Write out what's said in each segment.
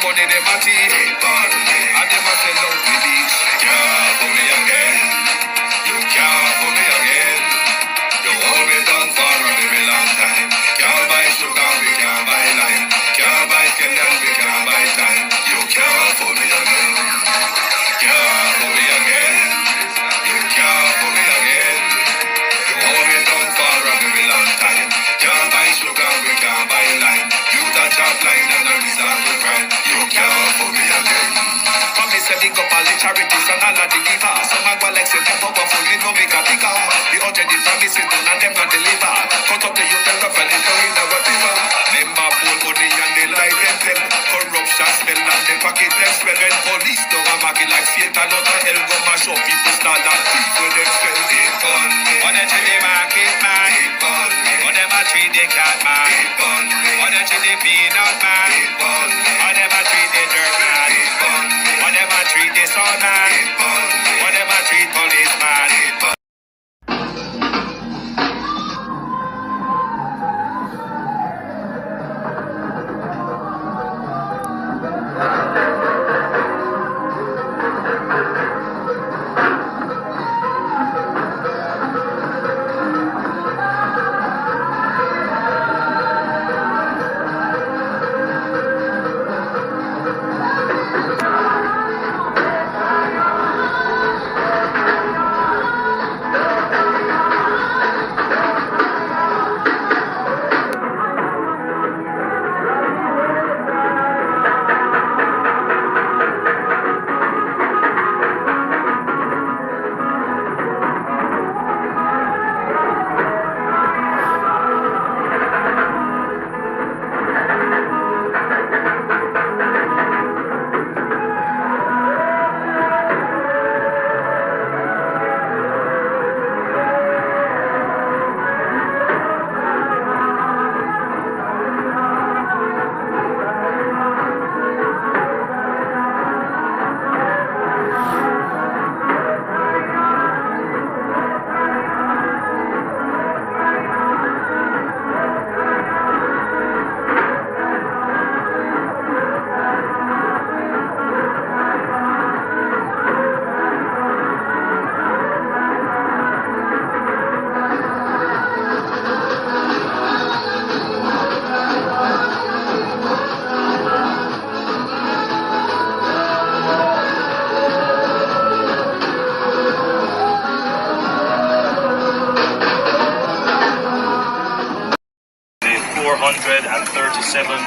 money them a cheat. And them a sell out the beach. Can't for me again. You can't for me again. You hold me down for a very long time. Can't buy sugar, we can't buy lime. Can't buy Kenyan, we can't buy time. You can't for me again. Can't for me again. You can't for me again. You hold me down for a very long time. Can't buy sugar, we can't buy lime. You touch a line and I resort to crime. You can't for me again. Promise to pick up all the charities and all of the givers. Some of like say them powerful, you know make a bigger. The urgent promises done and them not deliver. Cut up the youth and rough and down in our river. Them a bull money and they lie them tell. Corruption smell and they pocket them smell. When police don't a market like Satan out of hell go mash up people start and beat when them spell it gun. What they treat the market man, what them a treat the cat man, what they treat the peanut man, what them a treat the dirt man, what them a treat the son man, what them a treat policeman.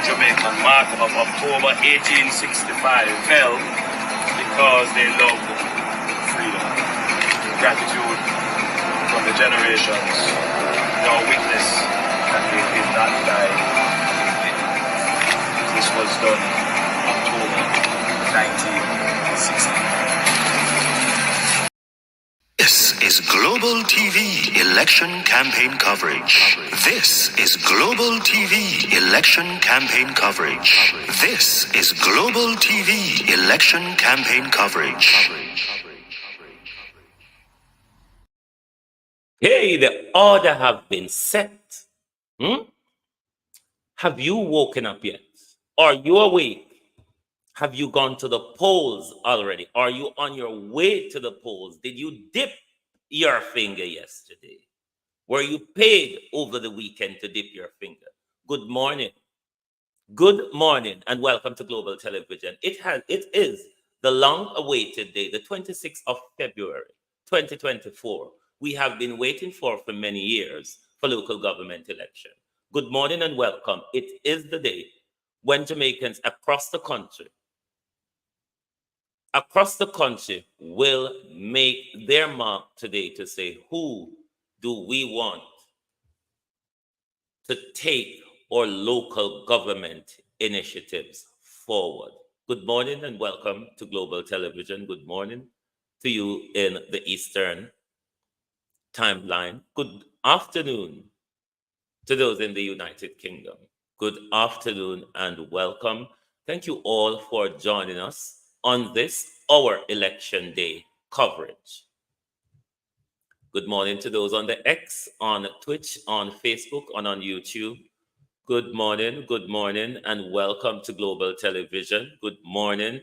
Jamaican mark of October 1865 fell because they loved freedom. Gratitude from the generations, no witness that they did not die. This was done October 1960. This is Global TV election campaign coverage. This is Global TV election campaign coverage. This is Global TV election campaign coverage. Hey, the order have been set. Have you woken up yet? Are you awake? Have you gone to the polls already? Are you on your way to the polls? Did you dip your finger yesterday? Were you paid over the weekend to dip your finger? Good morning. Good morning and welcome to Global Television. It is the long-awaited day, the 26th of February, 2024. We have been waiting for many years for local government election. Good morning and welcome. It is the day when Jamaicans across the country will make their mark today to say, who do we want to take our local government initiatives forward? Good morning and welcome to Global Television. Good morning to you in the Eastern timeline. Good afternoon to those in the United Kingdom. Good afternoon and welcome. Thank you all for joining us on this, our election day coverage. Good morning to those on the X, on Twitch, on Facebook, and on YouTube. Good morning, and welcome to Global Television. Good morning.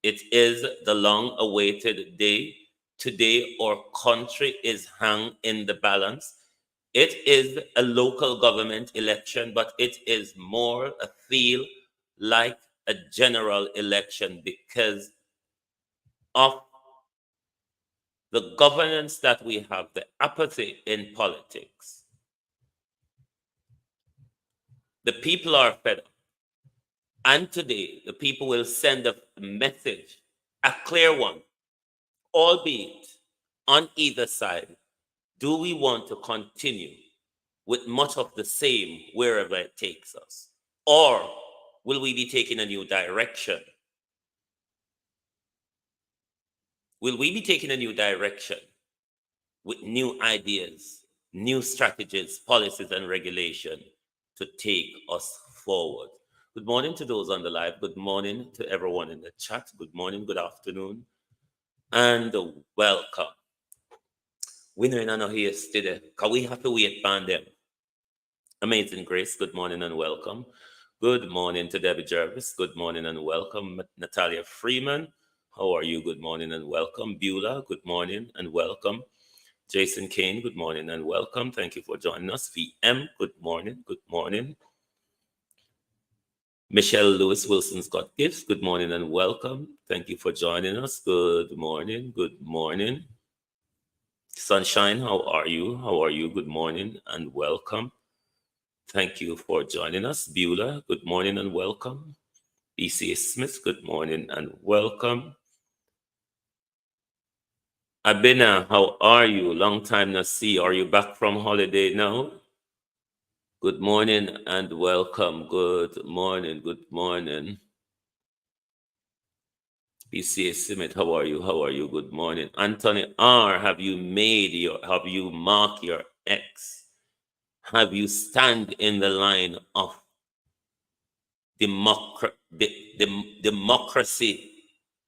It is the long awaited day. Today, our country is hung in the balance. It is a local government election, but it is more a feel like a general election because of the governance that we have, the apathy in politics. The people are fed up. And today, the people will send a message, a clear one, albeit on either side. Do we want to continue with much of the same wherever it takes us? Or will we be taking a new direction? Will we be taking a new direction with new ideas, new strategies, policies, and regulation to take us forward? Good morning to those on the live. Good morning to everyone in the chat. Good morning, good afternoon, and welcome. We know not here today, because we have to wait for them. Amazing Grace, good morning and welcome. Good morning to Debbie Jervis. Good morning and welcome. Natalia Freeman, how are you? Good morning and welcome. Beulah, good morning and welcome. Jason Kane, good morning and welcome. Thank you for joining us. VM, good morning. Good morning. Michelle Lewis Wilson Scott Gifts, good morning and welcome. Thank you for joining us. Good morning. Good morning. Sunshine, how are you? How are you? Good morning and welcome. Thank you for joining us. Beulah, good morning and welcome. BC Smith, good morning and welcome. Abina, how are you? Long time no see. Are you back from holiday now? Good morning and welcome. Good morning. Good morning. BC Smith, how are you? How are you? Good morning. Anthony R, have you marked your X? Have you stand in the line of democracy,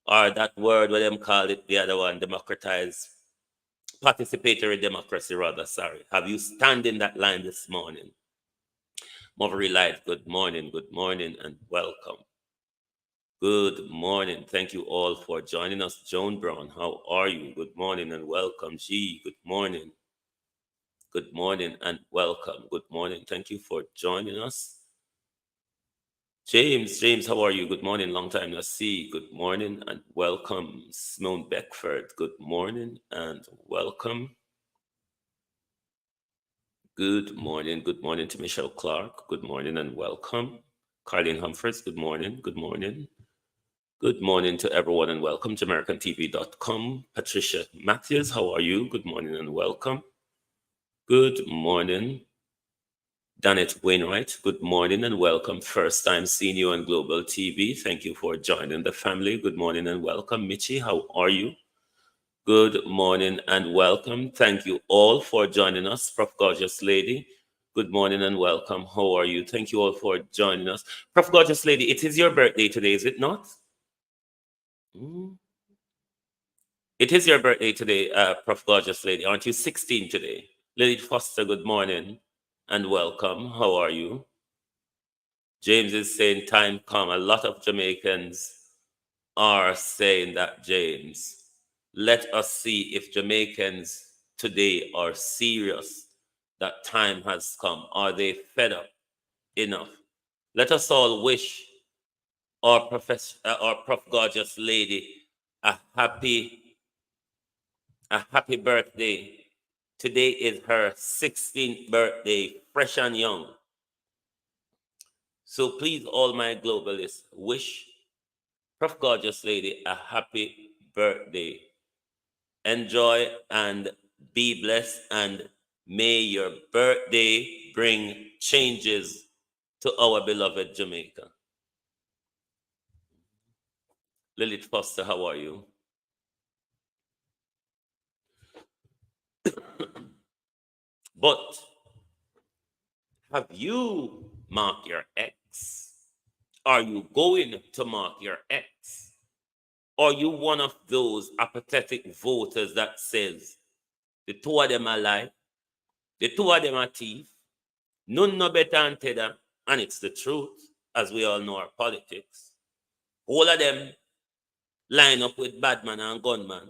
or that word what them call it, the other one, democratize, participatory democracy rather, sorry. Have you stand in that line this morning? Movery Light, good morning, and welcome. Good morning. Thank you all for joining us. Joan Brown, how are you? Good morning and welcome. G, good morning. Good morning and welcome. Good morning. Thank you for joining us. James, how are you? Good morning. Long time no see. Good morning and welcome. Simone Beckford, good morning and welcome. Good morning. Good morning to Michelle Clark. Good morning and welcome. Carlene Humphreys, good morning. Good morning. Good morning to everyone and welcome to AmericanTV.com. Patricia Matthews, how are you? Good morning and welcome. Good morning. Danette Wainwright, good morning and welcome. First time seeing you on Global TV. Thank you for joining the family. Good morning and welcome. Michi, how are you? Good morning and welcome. Thank you all for joining us. Prof. Gorgeous Lady, good morning and welcome. How are you? Thank you all for joining us. Prof. Gorgeous Lady, it is your birthday today, is it not? It is your birthday today, Prof. Gorgeous Lady. Aren't you 16 today? Lily Foster, good morning and welcome. How are you? James is saying time come. A lot of Jamaicans are saying that, James. Let us see if Jamaicans today are serious that time has come. Are they fed up enough? Let us all wish our Prof. Gorgeous Lady a happy birthday. Today is her 16th birthday, fresh and young. So please, all my globalists, wish Prof. Gorgeous Lady a happy birthday. Enjoy and be blessed, and may your birthday bring changes to our beloved Jamaica. Lilith Foster, how are you? But have you marked your X? Are you going to mark your X? Are you one of those apathetic voters that says the two of them are lie, the two of them are thief, none no better than Tedder, and it's the truth, as we all know our politics. All of them line up with badman and gunman.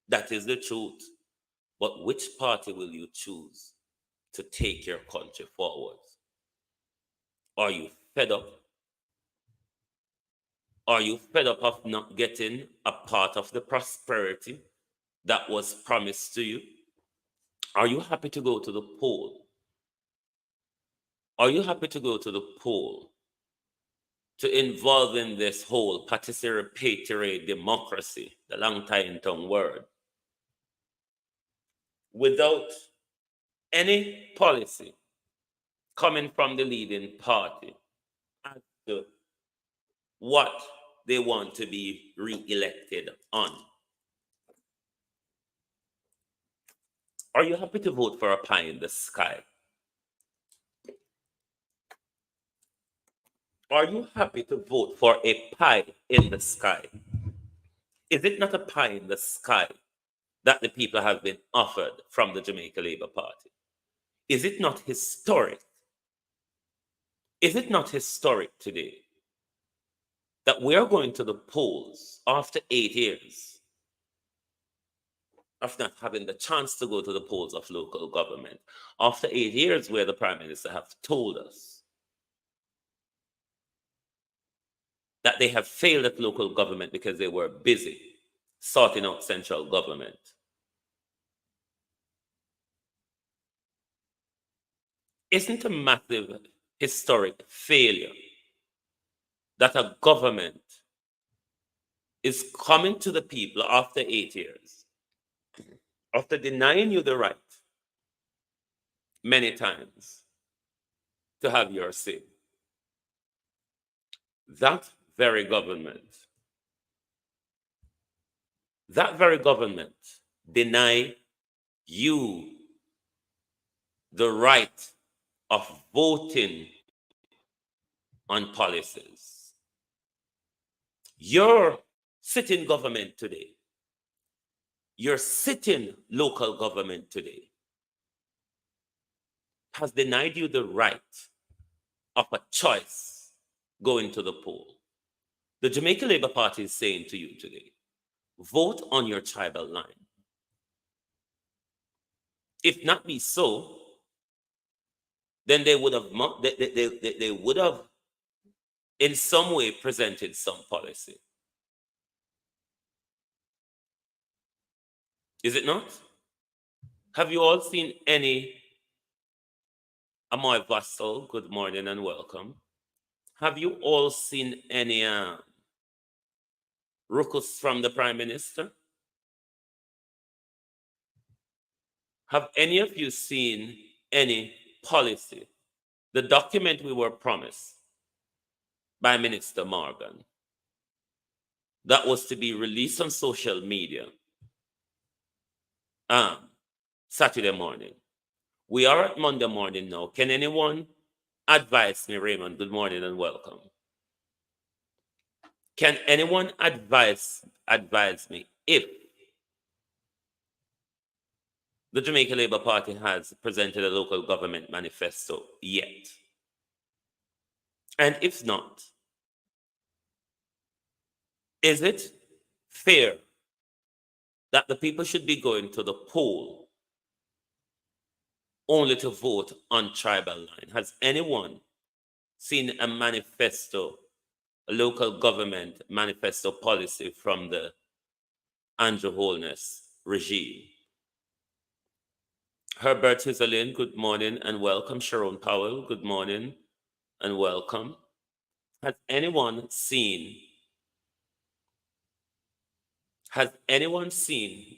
That is the truth. But which party will you choose to take your country forward? Are you fed up? Are you fed up of not getting a part of the prosperity that was promised to you? Are you happy to go to the poll? Are you happy to go to the poll to involve in this whole participatory democracy, the long time tongue word, without any policy coming from the leading party as to what they want to be re-elected on? Are you happy to vote for a pie in the sky? Are you happy to vote for a pie in the sky? Is it not a pie in the sky that the people have been offered from the Jamaica Labour Party? Is it not historic? Is it not historic today that we are going to the polls after 8 years of not having the chance to go to the polls of local government, after 8 years where the Prime Minister have told us that they have failed at local government because they were busy sorting out central government? Isn't a massive historic failure that a government is coming to the people after 8 years, after denying you the right many times to have your say? That very government deny you the right of voting on policies. Your sitting government today, your sitting local government today, has denied you the right of a choice going to the poll. The Jamaica Labour Party is saying to you today, vote on your tribal line. If not be so, then they would have they would have in some way presented some policy. Is it not? Have you all seen any Amoy Vassal? Good morning and welcome. Have you all seen any ruckus from the Prime Minister? Have any of you seen any policy? The document we were promised by Minister Morgan that was to be released on social media Saturday morning. We are at Monday morning now. Can anyone advise me, Raymond? Good morning and welcome. Can anyone advise me if the Jamaica Labour Party has presented a local government manifesto yet? And if not, is it fair that the people should be going to the poll only to vote on tribal line? Has anyone seen a manifesto, a local government manifesto policy from the Andrew Holness regime? Herbert Hizzalin, good morning and welcome. Sharon Powell, good morning and welcome. Has anyone seen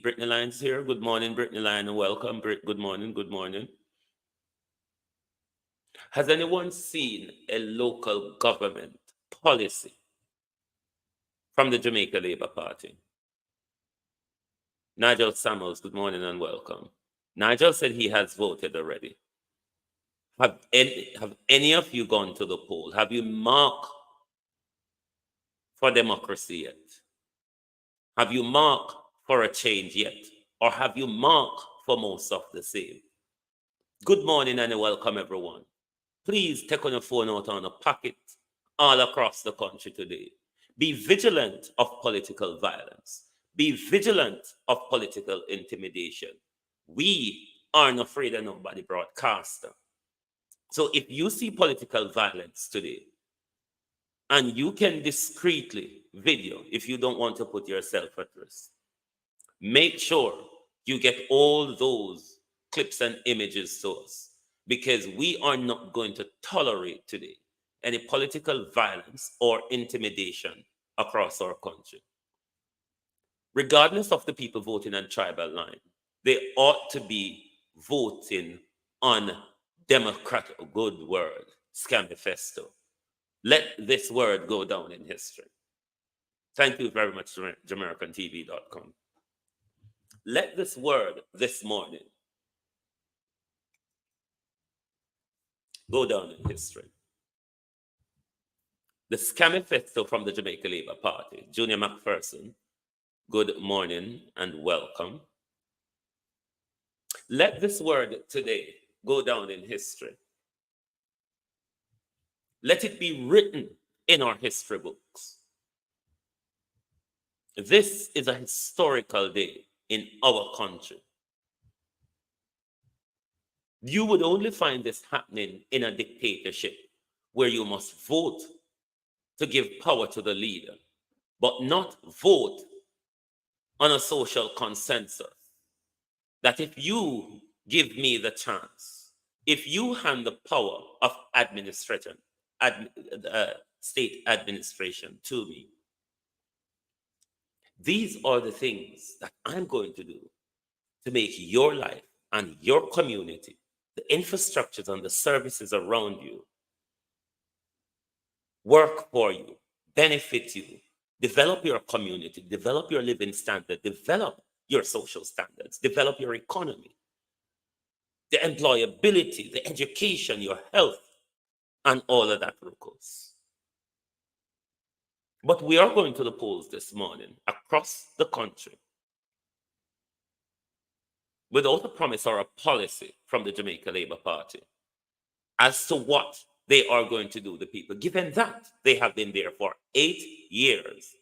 Brittany Lyons here? Good morning, Brittany Lyon, and welcome. Good morning, good morning. Has anyone seen a local government policy from the Jamaica Labour Party? Nigel Samuels, good morning and welcome. Nigel said he has voted already. Have any of you gone to the poll? Have you marked for democracy yet? Have you marked for a change yet? Or have you marked for most of the same? Good morning and welcome everyone. Please take on your phone out on a pocket all across the country today. Be vigilant of political violence. Be vigilant of political intimidation. We aren't afraid of nobody, broadcaster. So if you see political violence today, and you can discreetly video if you don't want to put yourself at risk, make sure you get all those clips and images to us, because we are not going to tolerate today any political violence or intimidation across our country. Regardless of the people voting on tribal line, they ought to be voting on democratic, good word, scamifesto. Let this word go down in history. Thank you very much, JamaicanTV.com. Let this word this morning go down in history. The scamifesto from the Jamaica Labour Party. Junior McPherson, good morning and welcome. Let this word today go down in history. Let it be written in our history books. This is a historical day in our country. You would only find this happening in a dictatorship where you must vote to give power to the leader, but not vote on a social consensus that if you give me the chance, if you hand the power of state administration to me, these are the things that I'm going to do to make your life and your community, the infrastructures and the services around you, work for you, benefit you, develop your community, develop your living standard, develop your social standards, develop your economy, the employability, the education, your health, and all of that, Rukos. But we are going to the polls this morning across the country without a promise or a policy from the Jamaica Labour Party as to what they are going to do to people, given that they have been there for 8 years.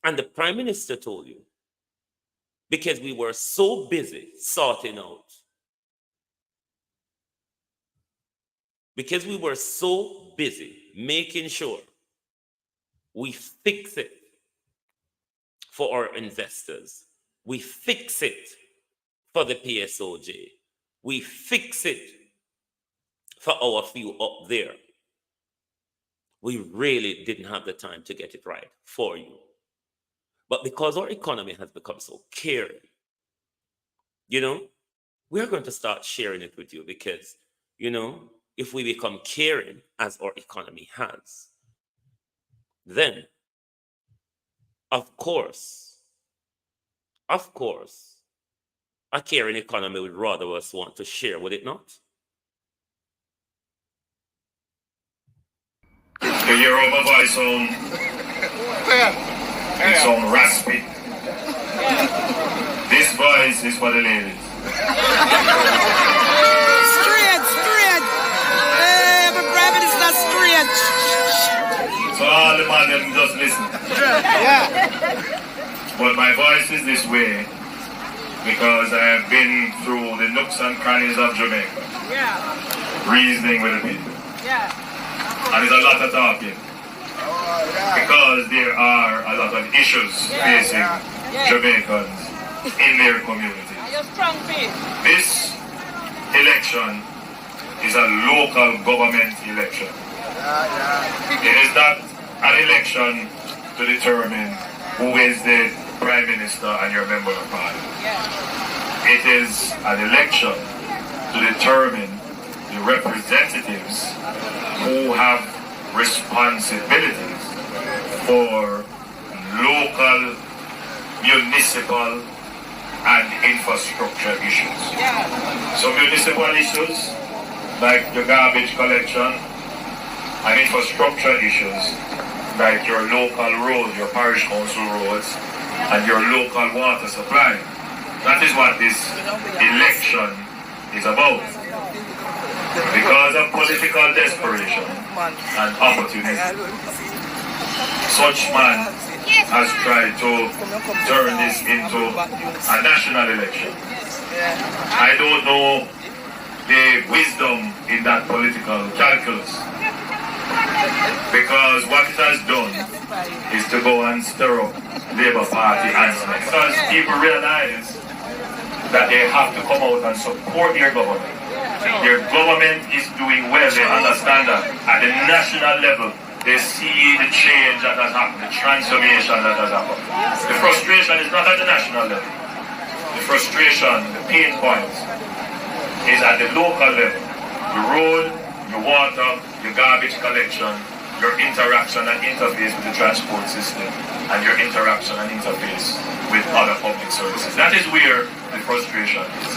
And the Prime Minister told you, because we were so busy sorting out, because we were so busy making sure we fix it for our investors, we fix it for the PSOJ, we fix it for our few up there. We really didn't have the time to get it right for you. But because our economy has become so caring, we're going to start sharing it with you because, if we become caring as our economy has, then, of course, a caring economy would rather us want to share, would it not? You hear how my voice sound? It sound raspy. This voice is for the ladies. Straight. My private is not straight. So all the man them just listen. But my voice is this way because I have been through the nooks and crannies of Jamaica. Reasoning with the people. And there's a lot of talking. Because there are a lot of issues facing Jamaicans in their community. This election is a local government election. It is not an election to determine who is the Prime Minister and your member of Parliament. It is an election to determine the representatives who have responsibilities for local, municipal, and infrastructure issues. So municipal issues like your garbage collection and infrastructure issues like your local roads, your parish council roads, and your local water supply. That is what this election is about. Because of political desperation and opportunity, such man has tried to turn this into a national election. I don't know the wisdom in that political calculus, because what it has done is to go and stir up Labour Party and because people realize that they have to come out and support their government. Their government is doing well, they understand that. At the national level, they see the change that has happened, the transformation that has happened. The frustration is not at the national level. The frustration, the pain points, is at the local level. Your road, your water, your garbage collection, your interaction and interface with the transport system, and your interaction and interface with other public services. That is where the frustration is.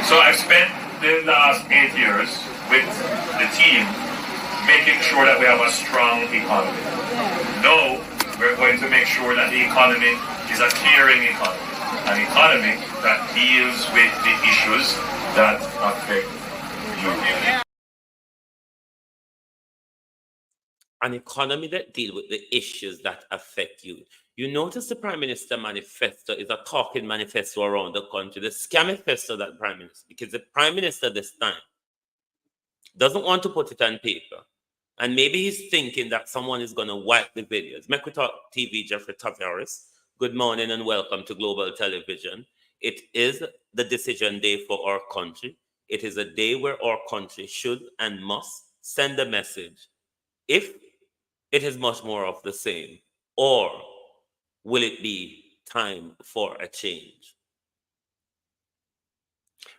So I've spent the last 8 years with the team making sure that we have a strong economy. Now, we're going to make sure that the economy is a caring economy, an economy that deals with the issues that affect you. An economy that deals with the issues that affect you. You notice the Prime Minister manifesto is a talking manifesto around the country, the scamifesto that Prime Minister, because the Prime Minister this time doesn't want to put it on paper. And maybe he's thinking that someone is going to wipe the videos. Make we talk TV, Jeffrey Tavares. Good morning and welcome to Global Television. It is the decision day for our country. It is a day where our country should and must send a message. If it is much more of the same, or will it be time for a change?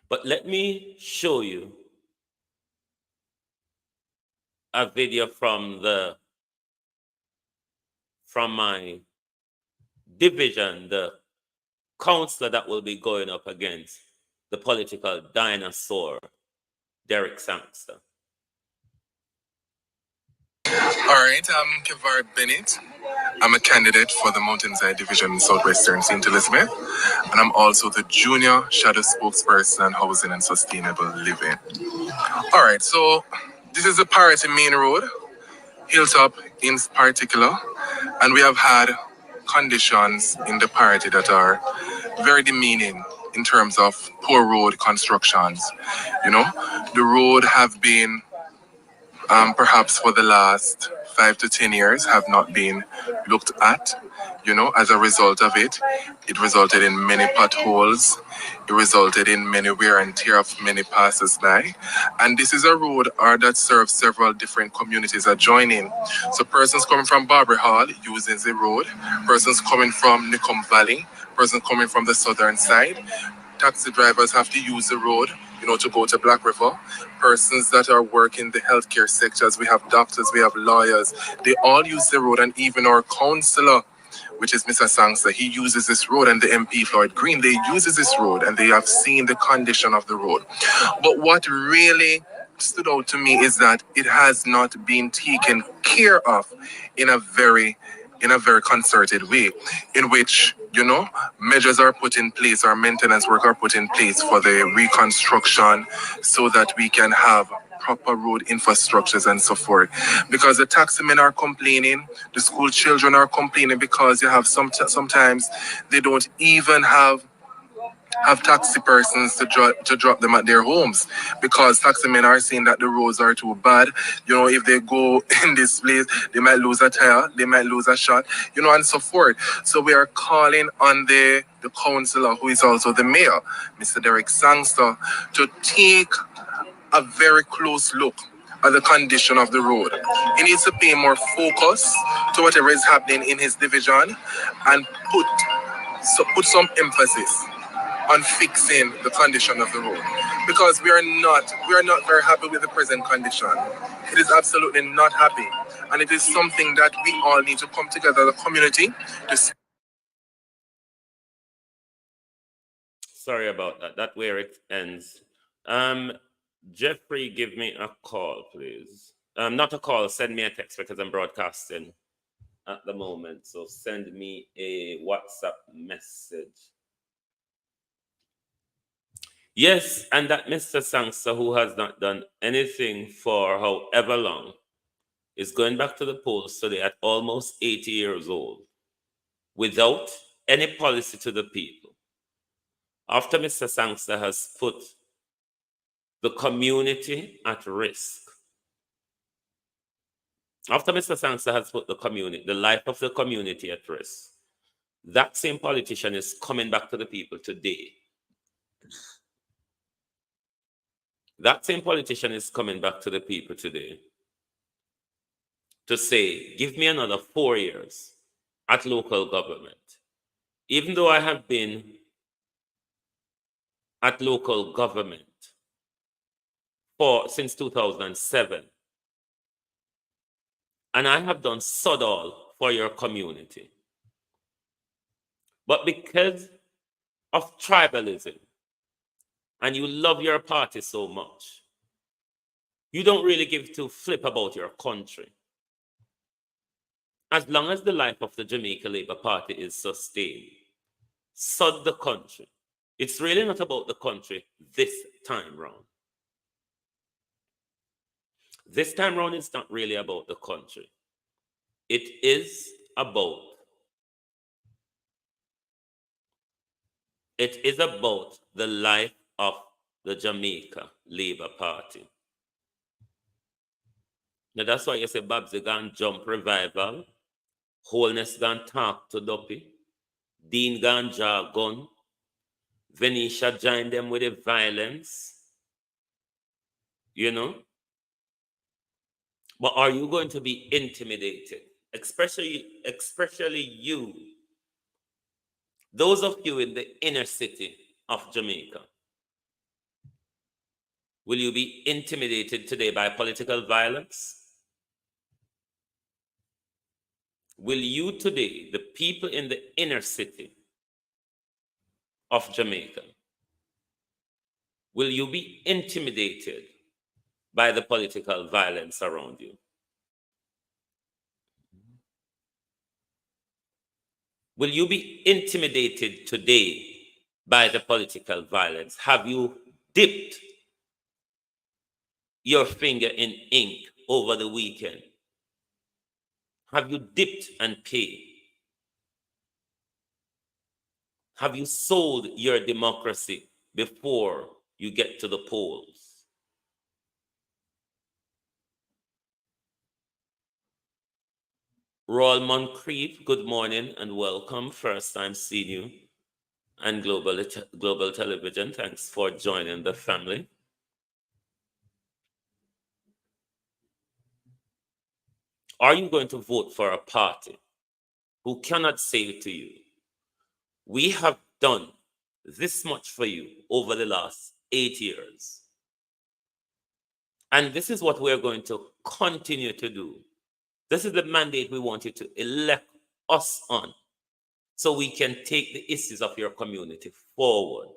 But let me show you a video from my division, the councillor that will be going up against the political dinosaur, Derek Sangster. All right, I'm Kevar Bennett. I'm a candidate for the Mountainside Division in Southwestern St. Elizabeth, and I'm also the Junior Shadow Spokesperson on Housing and Sustainable Living. All right, so this is the Parity Main Road, Hilltop in particular, and we have had conditions in the Parity that are very demeaning in terms of poor road constructions. You know, the road have been perhaps for the last 5 to 10 years have not been looked at. You know, as a result of it, it resulted in many potholes. It resulted in many wear and tear of many passers-by. And this is a road that serves several different communities adjoining. So persons coming from Barbary Hall using the road, persons coming from Nicum Valley, persons coming from the southern side. Taxi drivers have to use the road, you know, to go to Black River. Persons that are working the healthcare sectors, we have doctors, we have lawyers, they all use the road, and even our councillor, which is Mr. Sangster, he uses this road, and the MP Floyd Green, they uses this road, and they have seen the condition of the road. But what really stood out to me is that it has not been taken care of in a very concerted way, in which, you know, measures are put in place, or maintenance work are put in place for the reconstruction so that we can have proper road infrastructures and so forth. Because the taximen are complaining, the school children are complaining, because you have sometimes they don't even have taxi persons to drop them at their homes, because taximen are saying that the roads are too bad. You know, if they go in this place, they might lose a tire, they might lose a shot, you know, and so forth. So we are calling on the councillor, who is also the mayor, Mr. Derek Sangster, to take a very close look at the condition of the road. He needs to pay more focus to whatever is happening in his division, and put some emphasis on fixing the condition of the road, because we are not very happy with the present condition. It is absolutely not happy, and it is something that we all need to come together as a community to. Sorry about that. That's where it ends. Jeffrey, give me a call, please. Not a call, send me a text, because I'm broadcasting at the moment. So send me a WhatsApp message. Yes, and that Mr. Sangster, who has not done anything for however long, is going back to the polls today at almost 80 years old without any policy to the people. After Mr. Sangster has put the community at risk, after Mr. Sangster has put the life of the community at risk, that same politician is coming back to the people today. That same politician is coming back to the people today to say, give me another 4 years at local government. Even though I have been at local government since 2007, and I have done sod all for your community. But because of tribalism, and you love your party so much, you don't really give two flip about your country. As long as the life of the Jamaica Labour Party is sustained, sod the country. It's really not about the country this time round. This time round, it's not really about the country. It is about the life of the Jamaica Labour Party. Now that's why you say Babsy gone jump revival, Wholeness gone talk to Duppy, Dean gone draw gun, Venetia joined them with the violence, you know? But are you going to be intimidated? Especially you, those of you in the inner city of Jamaica. Will you be intimidated today by political violence? Will you today, the people in the inner city of Jamaica, will you be intimidated by the political violence around you? Will you be intimidated today by the political violence? Have you dipped your finger in ink over the weekend? Have you dipped and paid? Have you sold your democracy before you get to the polls? Royal Moncrief, good morning and welcome. First time seeing you. And Global Television, thanks for joining the family. Are you going to vote for a party who cannot say to you, we have done this much for you over the last 8 years, and this is what we're going to continue to do. This is the mandate we want you to elect us on so we can take the issues of your community forward.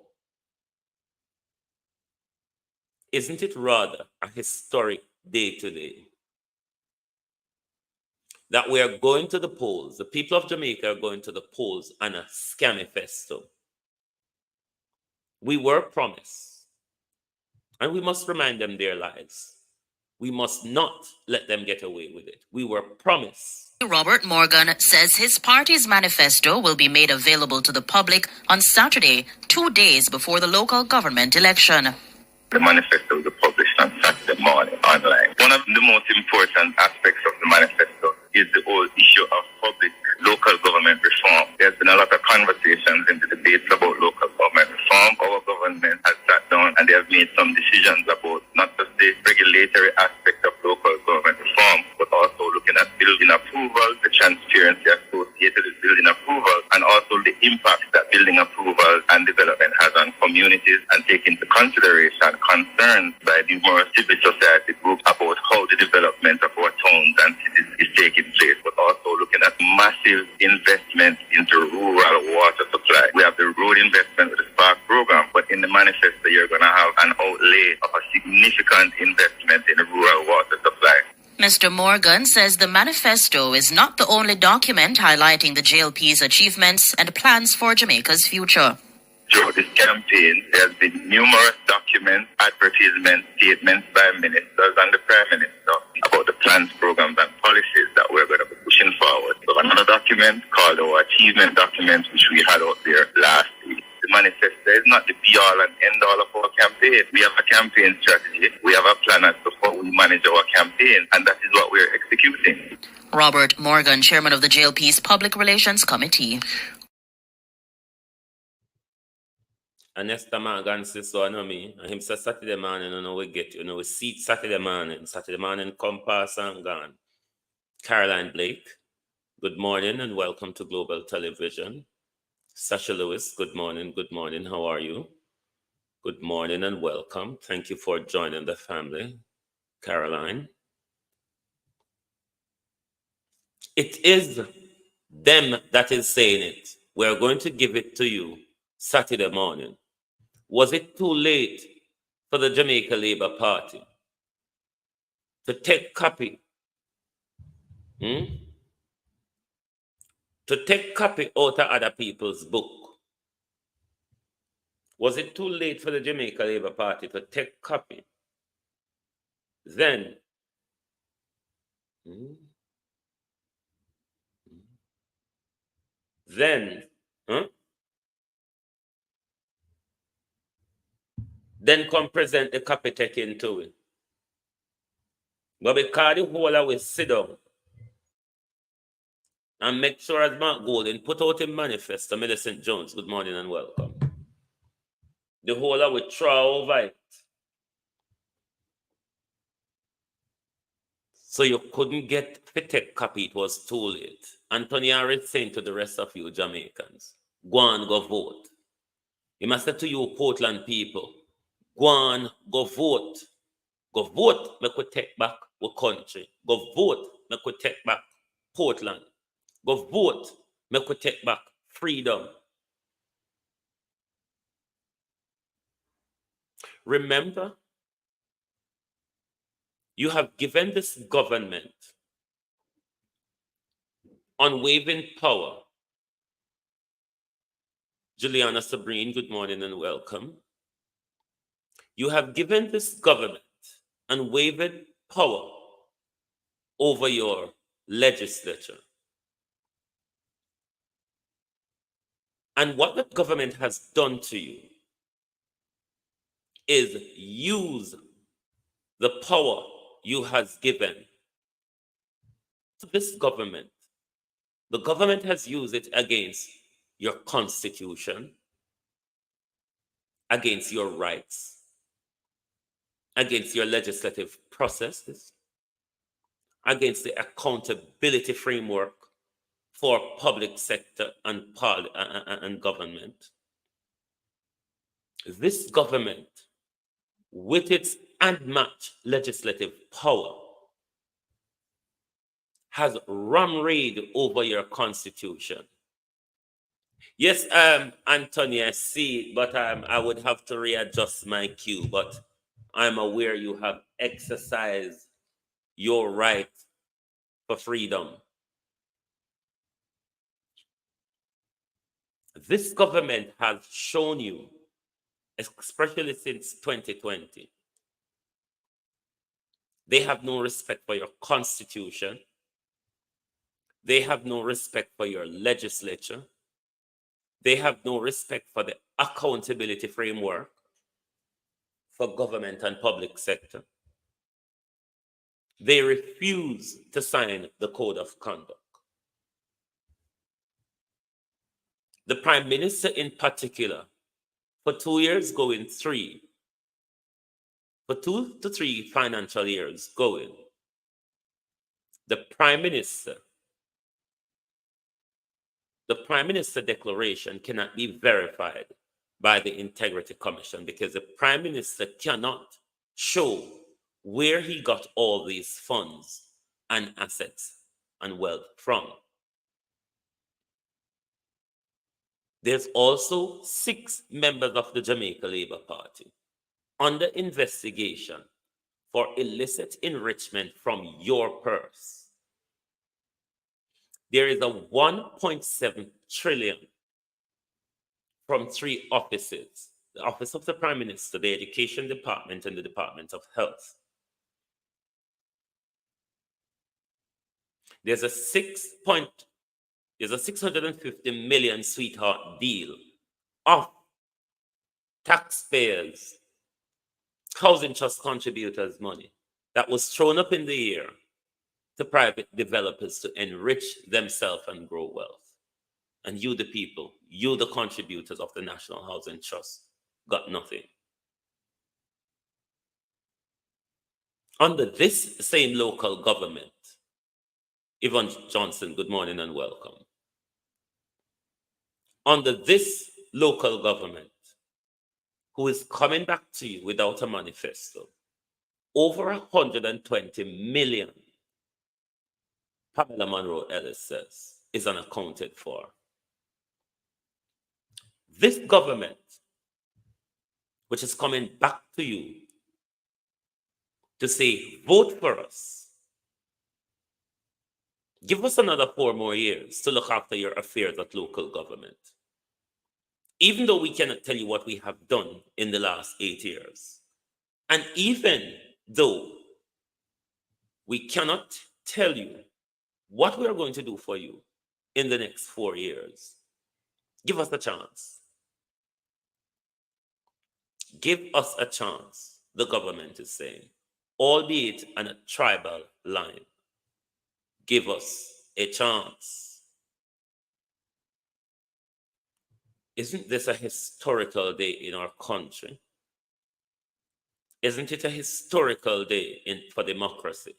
Isn't it rather a historic day today that we are going to the polls, the people of Jamaica are going to the polls on a scamifesto? We were promised, and we must remind them their lies. We must not let them get away with it. We were promised. Robert Morgan says his party's manifesto will be made available to the public on Saturday, 2 days before the local government election. The manifesto will be published on Saturday morning online. One of the most important aspects of the manifesto is the whole issue of public local government reform. There's been a lot of conversations in the debates about local government reform. Our government has sat down and they have made some decisions about not just the regulatory aspect of local government reform, but also looking at building approval, the transparency associated with building approval, and also the impact that building approval and development has on communities, and take into consideration concerns by the more civil society groups about how the development of our towns and cities is taking place, but also looking at massive investment into rural water supply. We have the road investment with the Spark program, but in the manifesto you're going to have an outlay of a significant investment in rural water supply. Mr. Morgan says the manifesto is not the only document highlighting the JLP's achievements and plans for Jamaica's future. Throughout this campaign, there has been numerous documents, advertisements, statements by ministers and the Prime Minister about the plans, programs, and policies that we're going to be pushing forward. So another document called our achievement document, which we had out there last week. The manifesto is not the be-all and end-all of our campaign. We have a campaign strategy. We have a plan as to how we manage our campaign, and that is what we're executing. Robert Morgan, chairman of the JLP's Public Relations Committee. And Esther Morgan says, so I know me. And him says Saturday morning, we get, we see it Saturday morning come pass and gone. Caroline Blake, good morning and welcome to Global Television. Sasha Lewis, good morning, how are you? Good morning and welcome. Thank you for joining the family. Caroline. It is them that is saying it. We're going to give it to you Saturday morning. Was it too late for the Jamaica Labour Party to take copy? To take copy out of other people's book? Was it too late for the Jamaica Labour Party to take copy? Then, then come present the copy taken to it. But because the whole of we sit down and make sure as Mark Golden put out a manifesto, Millicent Jones, good morning and welcome. The whole of we throw over it. So you couldn't get the tech copy, it was too late. Anthony Harris saying to the rest of you Jamaicans, go and go vote. He must say to you Portland people, go and go vote. Go vote, make we take back our country. Go vote, make we take back Portland. Go vote, make we take back freedom. Remember, you have given this government unwavering power. Juliana Sabrine, good morning and welcome. You have given this government unwavering power over your legislature. And what the government has done to you is use the power you has given to this government. The government has used it against your constitution, against your rights, against your legislative processes, against the accountability framework for public sector and government. This government, with its unmatched legislative power, has ram-raid over your constitution. Yes, Anthony, I see, but I would have to readjust my cue, but I'm aware you have exercised your right for freedom. This government has shown you, especially since 2020, they have no respect for your constitution. They have no respect for your legislature. They have no respect for the accountability framework for government and public sector. They refuse to sign the code of conduct. The Prime Minister in particular, for 2 years going 3, for 2 to 3 financial years going, the Prime Minister declaration cannot be verified by the Integrity Commission because the Prime Minister cannot show where he got all these funds and assets and wealth from. There's also 6 members of the Jamaica Labour Party under investigation for illicit enrichment from your purse. There is a 1.7 trillion from 3 offices: the Office of the Prime Minister, the Education Department, and the Department of Health. There's a 650 million sweetheart deal of taxpayers, housing trust contributors' money that was thrown up in the air to private developers to enrich themselves and grow wealth. And you, the people, you, the contributors of the National Housing Trust, got nothing. Under this same local government, Yvonne Johnson, good morning and welcome. Under this local government, who is coming back to you without a manifesto, over 120 million, Pamela Monroe Ellis says, is unaccounted for. This government, which is coming back to you to say, vote for us, give us another 4 more years to look after your affairs at local government. Even though we cannot tell you what we have done in the last 8 years, and even though we cannot tell you what we are going to do for you in the next 4 years, give us a chance. Give us a chance, the government is saying, albeit on a tribal line. Give us a chance. Isn't this a historical day in our country? Isn't it a historical day for democracy?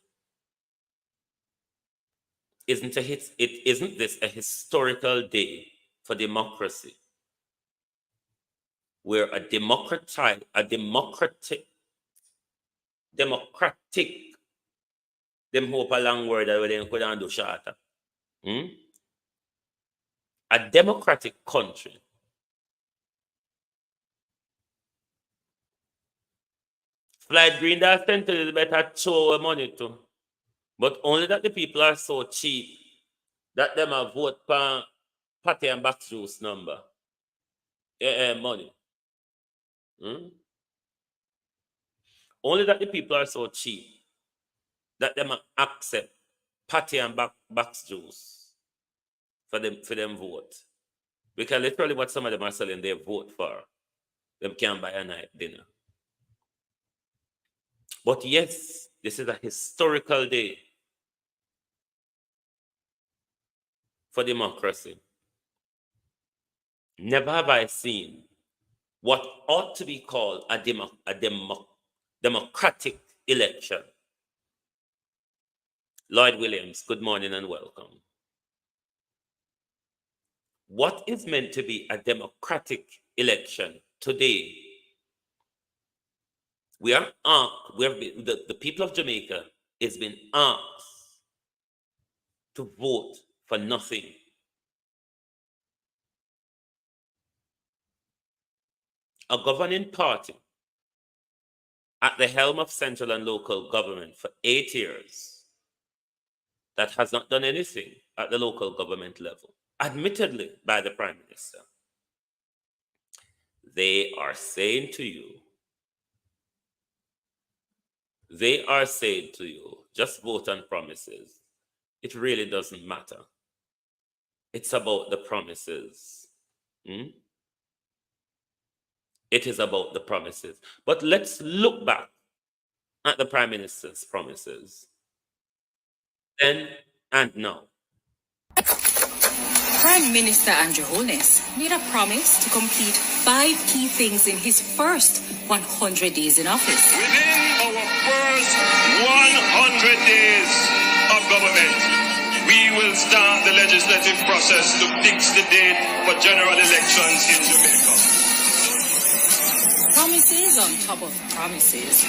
Isn't this a historical day for democracy? Where a democratic, them hope a long word that they couldn't do shorter. A democratic country Flight Green that center is better show money to. But only that the people are so cheap that them a vote for Patty and Box Juice number. Money. Only that the people are so cheap that them accept Patty and Box Juice for them vote. Because literally what some of them are selling, they vote for. Them can't buy a night dinner. But yes, this is a historical day for democracy. Never have I seen what ought to be called a democratic election. Lloyd Williams, good morning and welcome. What is meant to be a democratic election today? The people of Jamaica has been asked to vote for nothing. A governing party at the helm of central and local government for 8 years that has not done anything at the local government level, admittedly by the Prime Minister. They are saying to you, just vote on promises. It really doesn't matter. It's about the promises. It is about the promises. But let's look back at the Prime Minister's promises then and now. Prime Minister Andrew Holness made a promise to complete 5 key things in his first 100 days in office. Within our first 100 days of government, we will start the legislative process to fix the date for general elections in Jamaica. Promises on top of promises.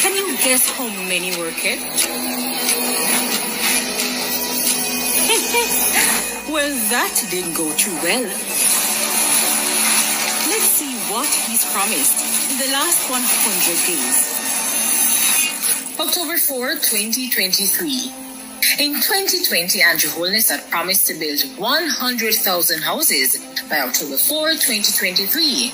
Can you guess how many were kept? Well, that didn't go too well. Let's see what he's promised in the last 100 days. October 4, 2023. In 2020, Andrew Holness had promised to build 100,000 houses by October 4, 2023.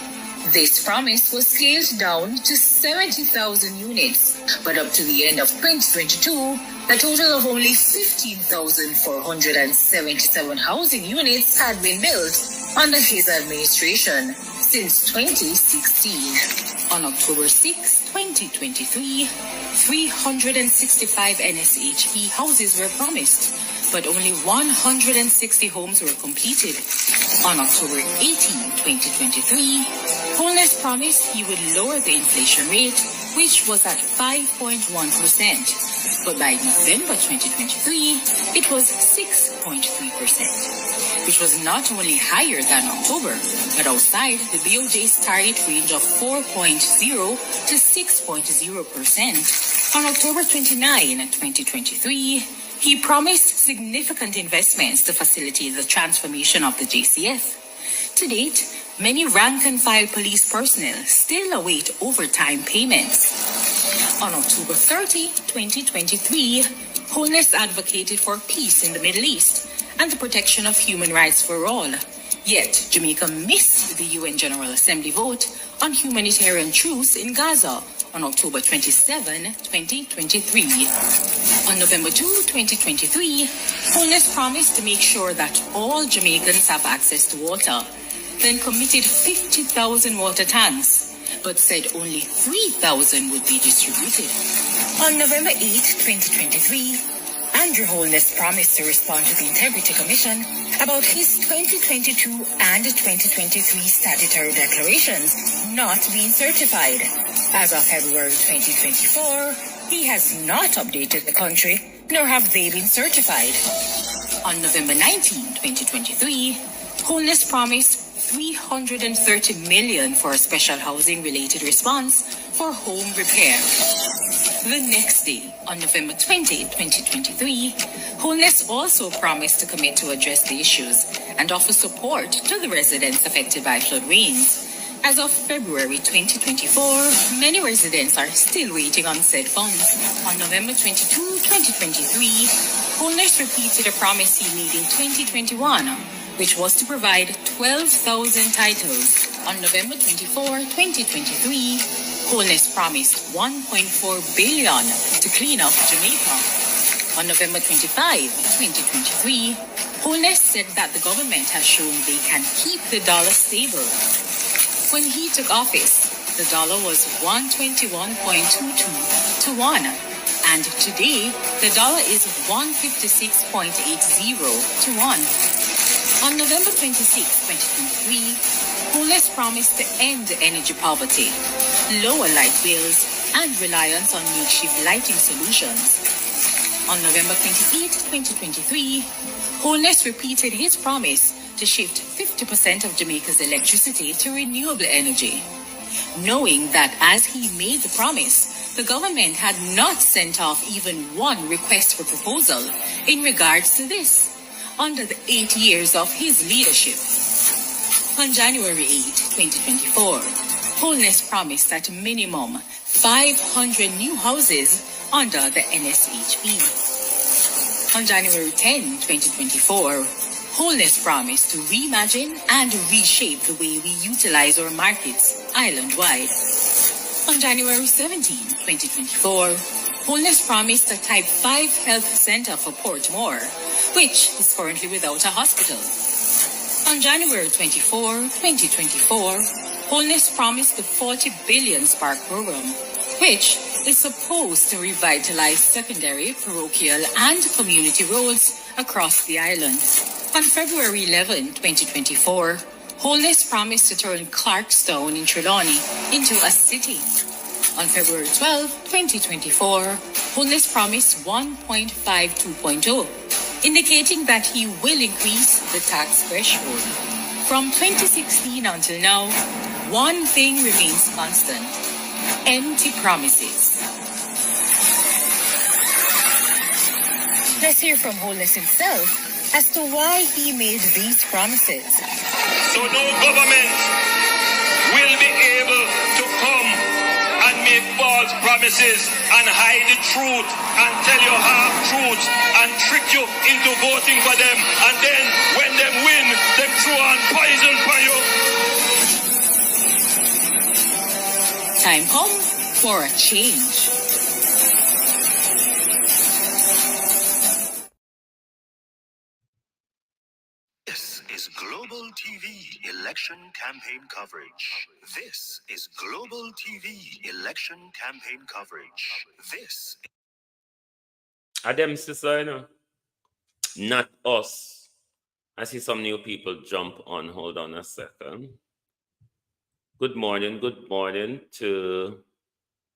This promise was scaled down to 70,000 units, but up to the end of 2022, a total of only 15,477 housing units had been built under his administration since 2016. On October 6, 2023, 365 NSHP houses were promised, but only 160 homes were completed. On October 18, 2023, Holness promised he would lower the inflation rate, which was at 5.1%. But by November 2023, it was 6.3%, which was not only higher than October, but outside the BOJ's target range of 4.0 to 6.0%. On October 29, 2023, he promised significant investments to facilitate the transformation of the JCF. To date, many rank-and-file police personnel still await overtime payments. On October 30, 2023, Holness advocated for peace in the Middle East and the protection of human rights for all. Yet, Jamaica missed the UN General Assembly vote on humanitarian truce in Gaza on October 27, 2023. On November 2, 2023, Holness promised to make sure that all Jamaicans have access to water, then committed 50,000 water tanks, but said only 3,000 would be distributed. On November 8, 2023, Andrew Holness promised to respond to the Integrity Commission about his 2022 and 2023 statutory declarations not being certified. As of February 2024, he has not updated the country, nor have they been certified. On November 19, 2023, Holness promised $330 million for a special housing-related response for home repair. The next day, on November 20, 2023, Holness also promised to commit to address the issues and offer support to the residents affected by flood rains. As of February 2024, many residents are still waiting on said funds. On November 22, 2023, Holness repeated a promise he made in 2021, which was to provide 12,000 titles. On November 24, 2023, Holness promised $1.4 billion to clean up Jamaica. On November 25, 2023, Holness said that the government has shown they can keep the dollar stable. When he took office, the dollar was 121.22 to 1, and today the dollar is 156.80 to 1. On November 26, 2023, Holness promised to end energy poverty, lower light bills, and reliance on makeshift lighting solutions. On November 28, 2023, Holness repeated his promise to shift 50% of Jamaica's electricity to renewable energy, knowing that as he made the promise, the government had not sent off even one request for proposal in regards to this under the 8 years of his leadership. On January 8, 2024, Holness promised at minimum 500 new houses under the NSHP. On January 10, 2024, Holness promised to reimagine and reshape the way we utilize our markets island-wide. On January 17, 2024, Holness promised a Type 5 health center for Portmore, which is currently without a hospital. On January 24, 2024, Holness promised the 40 billion Spark program, which is supposed to revitalize secondary, parochial, and community roads across the island. On February 11, 2024, Holness promised to turn Clarkstown in Trelawney into a city. On February 12, 2024, Holness promised 1.52.0, indicating that he will increase the tax threshold. From 2016 until now, one thing remains constant: empty promises. Let's hear from Holness himself as to why he made these promises. So no government will be able to come and make false promises and hide the truth and tell you half truths and trick you into voting for them, and then when them win, them throw on poison for you. Time come for a change. This is Global TV election campaign coverage. This is Global TV election campaign coverage. This. Adam sister, you know, not us. I see some new people jump on. Hold on a second. Good morning to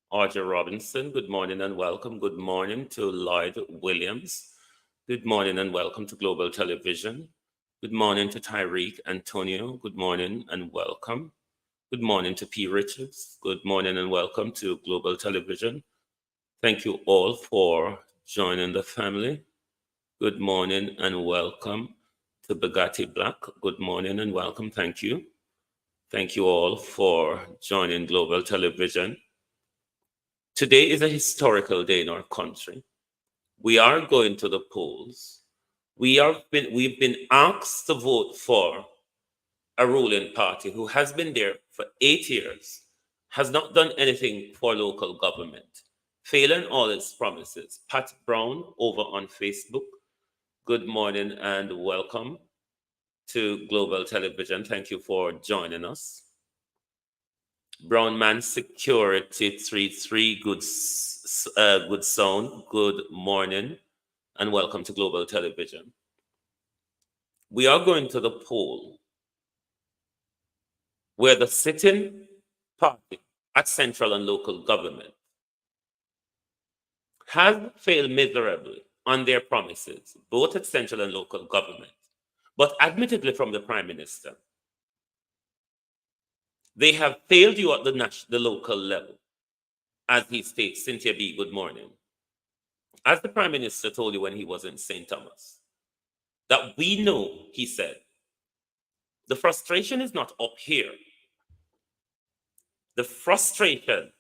Audrey Robinson. Good morning and welcome. Good morning to Lloyd Williams. Good morning and welcome to Global Television. Good morning to Tyreek Antonio. Good morning and welcome. Good morning to P. Richards. Good morning and welcome to Global Television. Thank you all for joining the family. Good morning and welcome to Bugatti Black. Good morning and welcome. Thank you. Thank you all for joining Global Television. Today is a historical day in our country. We are going to the polls. We've been asked to vote for a ruling party who has been there for 8 years, has not done anything for local government, failing all its promises. Pat Brown over on Facebook. Good morning and welcome to Global Television. Thank you for joining us. Brownman Security 33, good sound. Good morning and welcome to Global Television. We are going to the poll where the sitting party at central and local government has failed miserably on their promises, both at central and local government, but admittedly from the Prime Minister. They have failed you at the local level, as he states. Cynthia B., good morning. As the Prime Minister told you when he was in St. Thomas, that we know, he said, the frustration is not up here. The frustration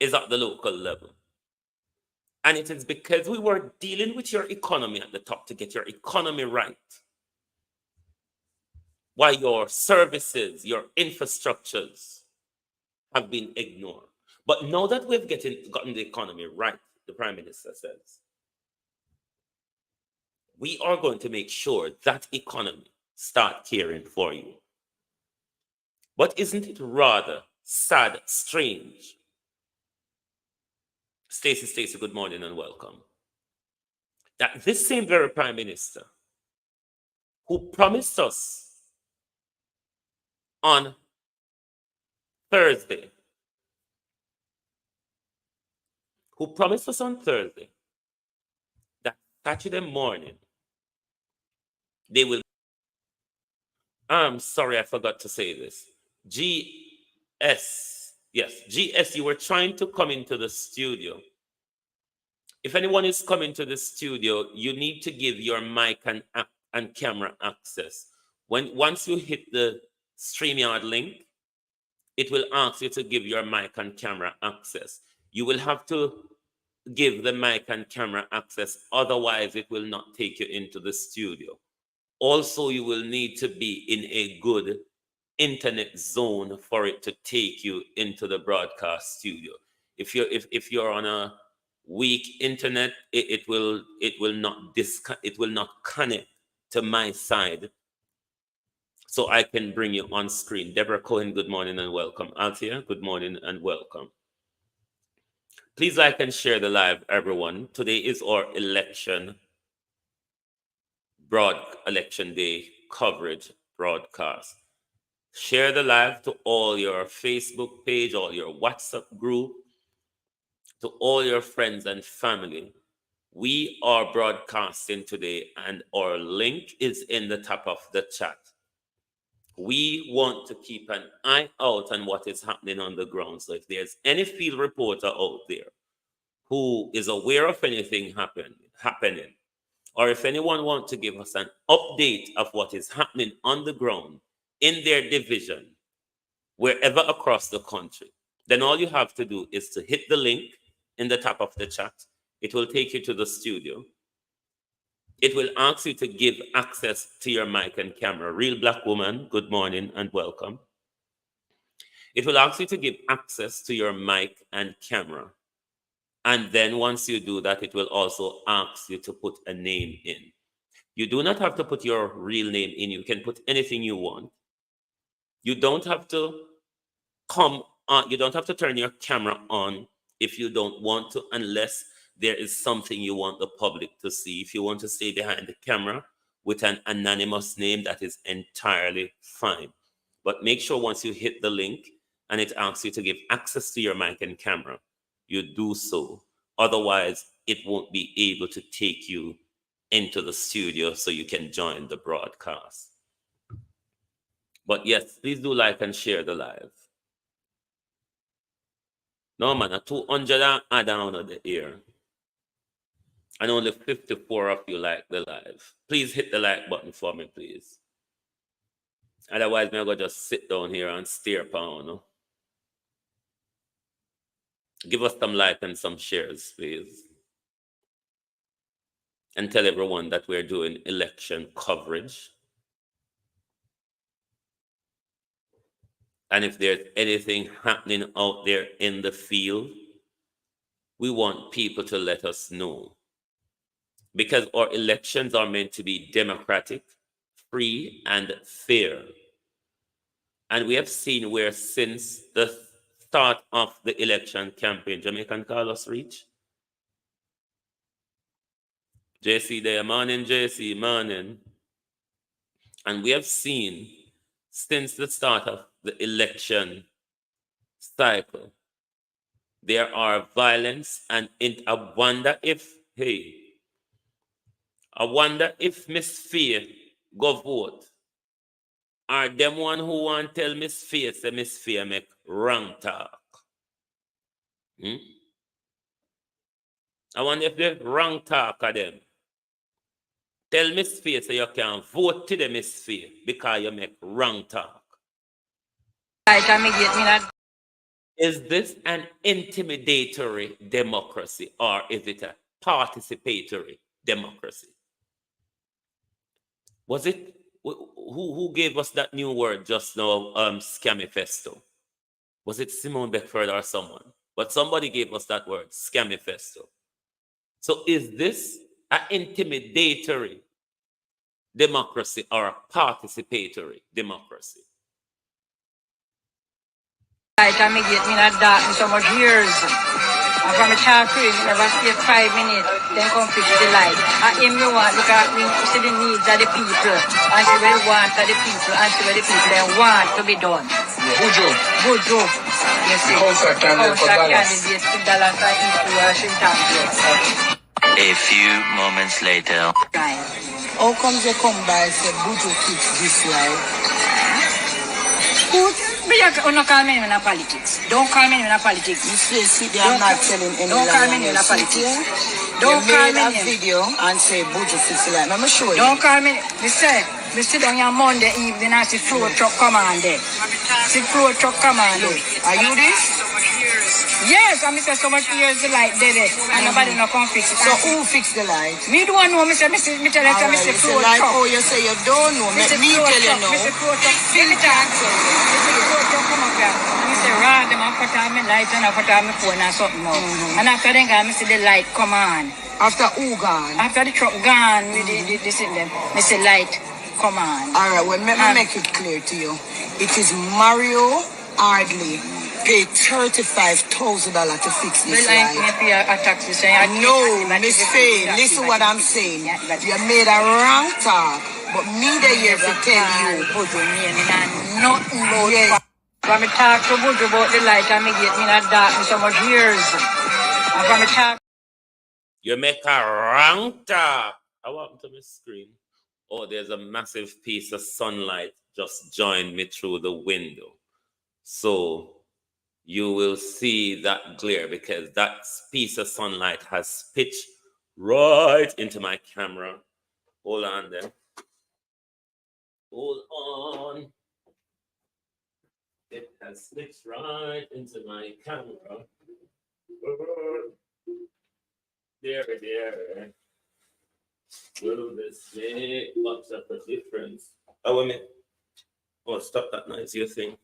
is at the local level. And it is because we were dealing with your economy at the top to get your economy right, while your services, your infrastructures have been ignored. But now that we've gotten the economy right, the Prime Minister says, we are going to make sure that economy start caring for you. But isn't it rather sad, strange? Stacey, good morning and welcome. That this same very Prime Minister who promised us on Thursday, that Saturday morning they will. I'm sorry, I forgot to say this. GS, you were trying to come into the studio. If anyone is coming to the studio, you need to give your mic and camera access. Once you hit the StreamYard link, it will ask you to give your mic and camera access. You will have to give the mic and camera access, otherwise it will not take you into the studio. Also, you will need to be in a good internet zone for it to take you into the broadcast studio. If you're on a weak internet, it will not connect to my side, so I can bring you on screen. Deborah Cohen, good morning and welcome. Althea, good morning and welcome. Please like and share the live, everyone. Today is our election day coverage broadcast. Share the live to all your Facebook page, all your WhatsApp group, to all your friends and family. We are broadcasting today, and our link is in the top of the chat. We want to keep an eye out on what is happening on the ground. So if there's any field reporter out there who is aware of anything happening, or if anyone wants to give us an update of what is happening on the ground in their division, wherever across the country, then all you have to do is to hit the link in the top of the chat. It will take you to the studio. It will ask you to give access to your mic and camera. Real Black Woman, good morning and welcome. It will ask you to give access to your mic and camera. And then once you do that, it will also ask you to put a name in. You do not have to put your real name in. You can put anything you want. You don't have to come on. You don't have to turn your camera on if you don't want to, unless there is something you want the public to see. If you want to stay behind the camera with an anonymous name, that is entirely fine. But make sure once you hit the link and it asks you to give access to your mic and camera, you do so. Otherwise, it won't be able to take you into the studio so you can join the broadcast. But yes, please do like and share the live. No man, a 200 and add down on the ear. And only 54 of you like the live. Please hit the like button for me, please. Otherwise, I'm going to just sit down here and stare upon you. Give us some like and some shares, please. And tell everyone that we're doing election coverage. And if there's anything happening out there in the field, we want people to let us know. Because our elections are meant to be democratic, free, and fair. And we have seen where since the start of the election campaign, Jamaican call us reach. JC there, morning, JC, morning. And we have seen since the start of the election cycle, there are violence, and I wonder if Miss Fear go vote, or them one who want tell Miss Fear say Miss Fear make wrong talk. I wonder if the wrong talk of them. Tell Miss Fear so you can vote to the Miss Fear because you make wrong talk. Is this an intimidatory democracy, or is it a participatory democracy? Was it who gave us that new word just now, scamifesto? Was it Simone Beckford or someone? But somebody gave us that word, scamifesto. So is this an intimidatory democracy or a participatory democracy? I get me in dark for so much years. And from a child crazy, never stay 5 minutes, then come fix the light. I aim you want because we see the needs of the people, and see what the want of the people, and see what the people they want to be done. Good job. Good job. You see. Council candidate for Dallas. Dallas and East Washington. A few moments later. How comes you come by and say Buju keeps this life? Good. Don't call me in politics. Don't call me in politics. You say, see, I'm not telling any Don't call me in politics. Don't call me in a video and say Buju fix the life. I'm sure you. Don't call me. We sit down here Monday evening and see floor truck come on there. See floor truck come on there. Are you this? Yes, I'm so much years the light there, and nobody no come fix it. So who fixed the light? Me don't know, me tell you, Mr. Floor like, truck. oh, you say you don't know. Me tell you no. Mr. Floor truck, give me chance. Mr. Floor truck come up here. And he say, Rod, them I put on my light and I put on my phone and something more. And after then, I see the light come on. After who gone? After the truck gone, with the sitting them, I see light come on. All right, well, let me make it clear to you. It is Mario Ardley paid $35,000 to fix this light. No, Miss Faye, listen what I'm saying. You made a wrong talk, but me there here to tell you. Nothing about when I talk to Buju about the light and me get me in a dark for so much years. And when I talk, you make a wrong talk. I want to my screen. Oh, there's a massive piece of sunlight just joined me through the window. So you will see that glare because that piece of sunlight has pitched right into my camera. Hold on there. Hold on. It has has switched right into my camera. There. Will this make much of a difference? Oh, wait a minute. Oh, stop that noisy thing.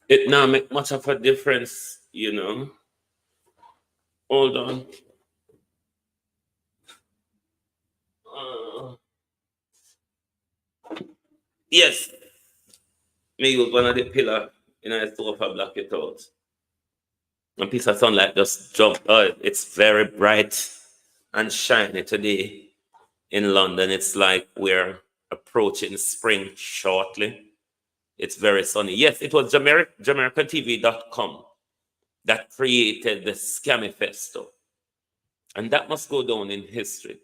It now make much of a difference, you know. Hold on. Yes. Me use one of the pillar in a sofa block it out. A piece of sunlight just jumped out. It's very bright and shiny today in London. It's like we're approaching spring shortly. It's very sunny. Yes, it was JamaicanTV.com that created the Scamifesto. And that must go down in history.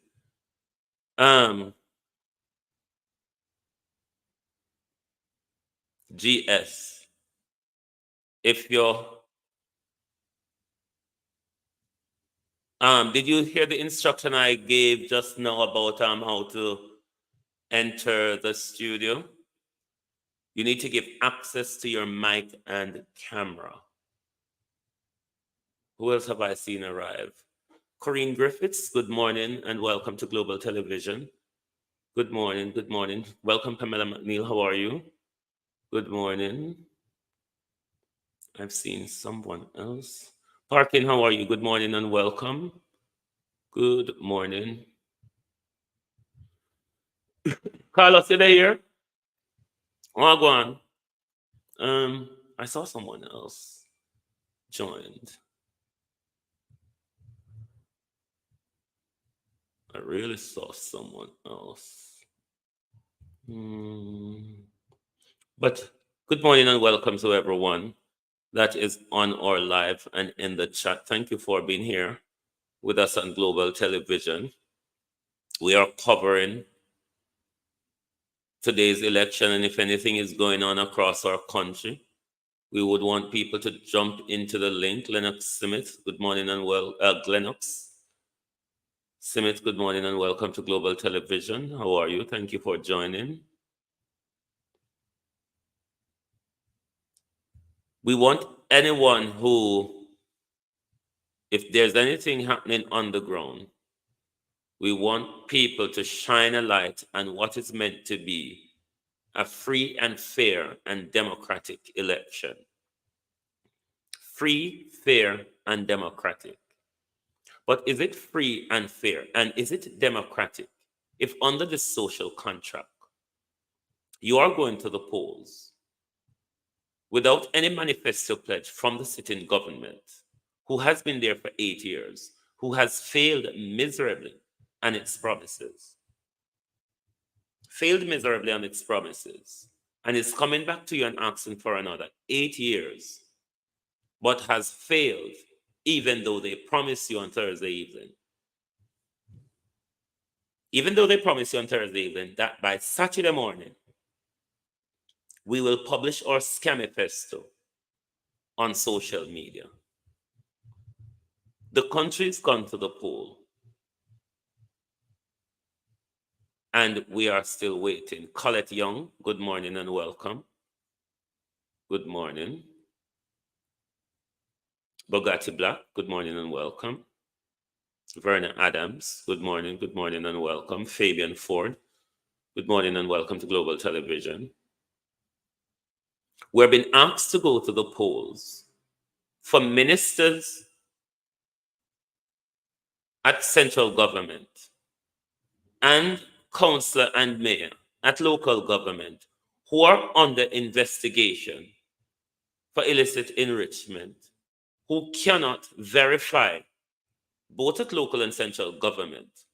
GS. If you're did you hear the instruction I gave just now about how to enter the studio? You need to give access to your mic and camera. Who else have I seen arrive? Corinne Griffiths, good morning and welcome to Global Television. Good morning, good morning. Welcome, Pamela McNeil, how are you? Good morning. I've seen someone else. Parkin, how are you? Good morning and welcome. Good morning. Carlos, you there here? Oh, go on. I saw someone else joined. I really saw someone else. But good morning and welcome to everyone that is on our live and in the chat. Thank you for being here with us on Global Television. We are covering today's election, and if anything is going on across our country, we would want people to jump into the link. Lennox Smith, good morning and Lennox Smith, good morning and welcome to Global Television. How are you? Thank you for joining. We want anyone who, if there's anything happening on the ground, we want people to shine a light on what is meant to be a free and fair and democratic election. Free, fair, and democratic. But is it free and fair? And is it democratic if under the social contract, you are going to the polls without any manifesto pledge from the sitting government, who has been there for 8 years, who has failed miserably on its promises, and is coming back to you and asking for another 8 years, but has failed even though they promised you on Thursday evening. Even though they promised you on Thursday evening that by Saturday morning, we will publish our Scamifesto on social media. The country's gone to the poll, and we are still waiting. Colette Young, good morning and welcome. Good morning. Bogatti Black, good morning and welcome. Verna Adams, good morning and welcome. Fabian Ford, good morning and welcome to Global Television. We're being asked to go to the polls for ministers at central government and councillor and mayor at local government who are under investigation for illicit enrichment, who cannot verify, both at local and central government,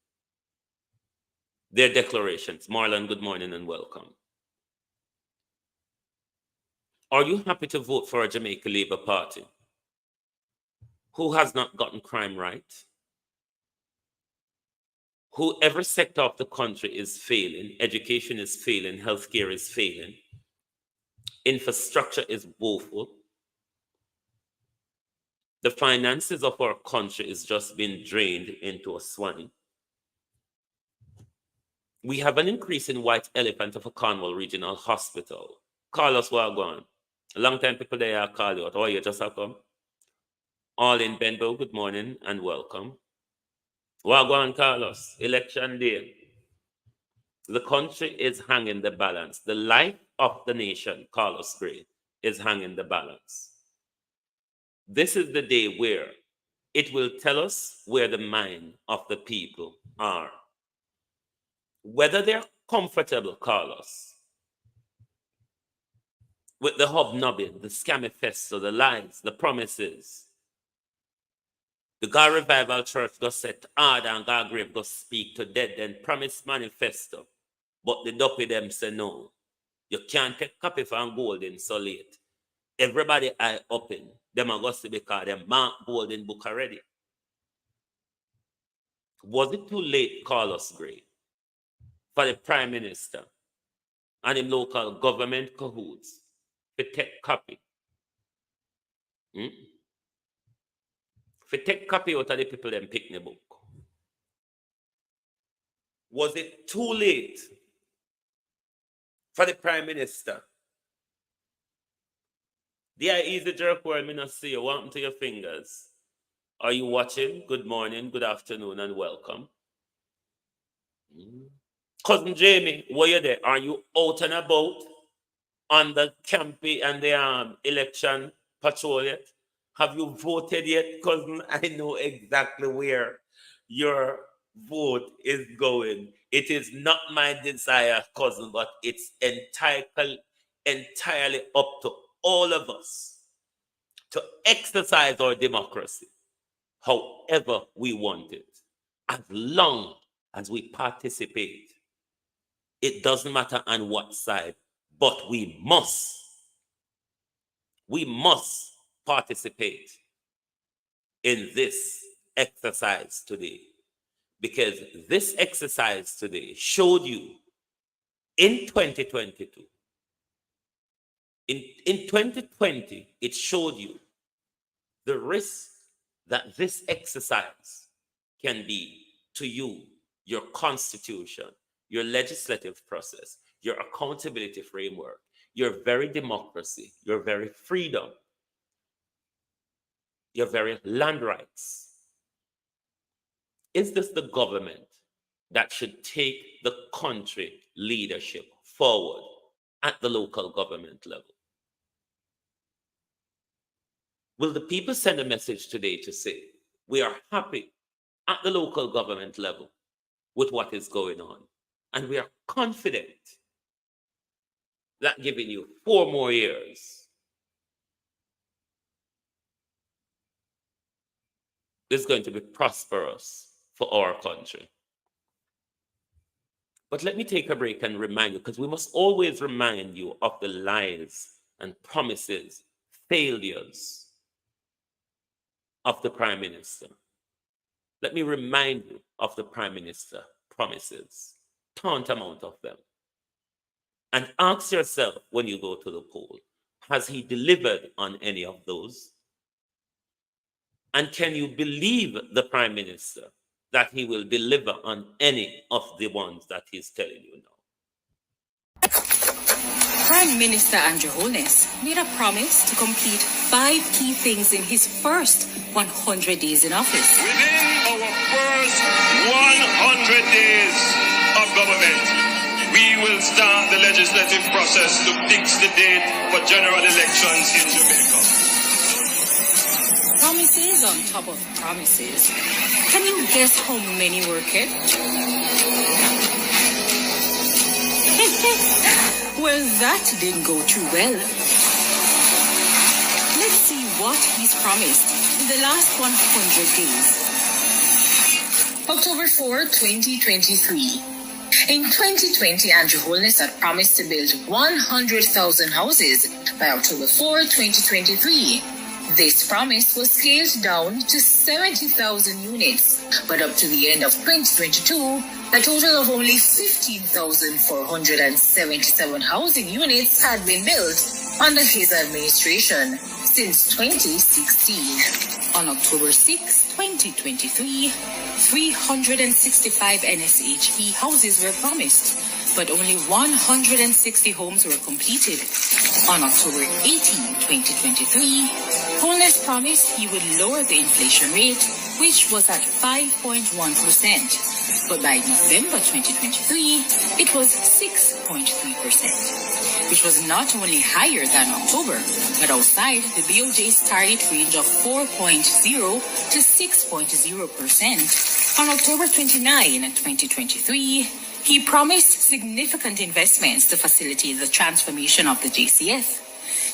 their declarations. Marlon, good morning and welcome. Are you happy to vote for a Jamaica Labour Party who has not gotten crime right? Who every sector of the country is failing, education is failing, healthcare is failing, infrastructure is woeful. The finances of our country is just being drained into a swine. We have an increase in white elephant of a Cornwall Regional Hospital. Carlos Wagwan, Long time people there I call you out. How are you? Just how come? All in Benbow, good morning and welcome. Wagwan Carlos, election day. The country is hanging the balance. The life of the nation, Carlos Gray, is hanging the balance. This is the day where it will tell us where the mind of the people are. Whether they're comfortable, Carlos, with the hobnobbing, the scamifesto, the lies, the promises. The God Revival Church go set hard and God grave go speak to dead and promise manifesto. But the dopey them say no. You can't take copy from Golden so late. Everybody eye open. Them are going to because them mark Golden book already. Was it too late, Carlos Gray, for the Prime Minister and the local government cahoots to take copy? To take copy out of the people them pick the book? Was it too late for the Prime Minister? The easy jerk word, me not see you. What happened to your fingers? Are you watching? Good morning, good afternoon, and welcome. Cousin Jamie, were you there? Are you out and about on the campaign and the election patrol yet? Have you voted yet, cousin? I know exactly where your vote is going. It is not my desire, cousin, but it's entirely up to all of us to exercise our democracy however we want it, as long as we participate. It doesn't matter on what side, but we must participate in this exercise today, because this exercise today showed you in 2022, in 2020, it showed you the risk that this exercise can be to you, your constitution, your legislative process, your accountability framework, your very democracy, your very freedom, your very land rights. Is this the government that should take the country leadership forward at the local government level? Will the people send a message today to say, we are happy at the local government level with what is going on, and we are confident that giving you 4 more years is going to be prosperous for our country? But let me take a break and remind you, because we must always remind you of the lies and promises, failures of the Prime Minister. Let me remind you of the Prime Minister promises, tantamount of them. And ask yourself when you go to the poll, has he delivered on any of those? And can you believe the Prime Minister that he will deliver on any of the ones that he's telling you now? Prime Minister Andrew Holness made a promise to complete 5 key things in his first 100 days in office. Within our first 100 days of government, we will start the legislative process to fix the date for general elections in Jamaica. Promises on top of promises. Can you guess how many were kept? Well, that didn't go too well. Let's see what he's promised in the last 100 days. October 4, 2023. In 2020, Andrew Holness had promised to build 100,000 houses by October 4, 2023. This promise was scaled down to 70,000 units, but up to the end of 2022, a total of only 15,477 housing units had been built under his administration since 2016. On October 6, 2023, 365 NSHP houses were promised, but only 160 homes were completed. On October 18, 2023, Holness promised he would lower the inflation rate, which was at 5.1%. But by November 2023, it was 6.3%, which was not only higher than October, but outside the BOJ's target range of 4.0 to 6.0%. On October 29, 2023, he promised significant investments to facilitate the transformation of the JCF.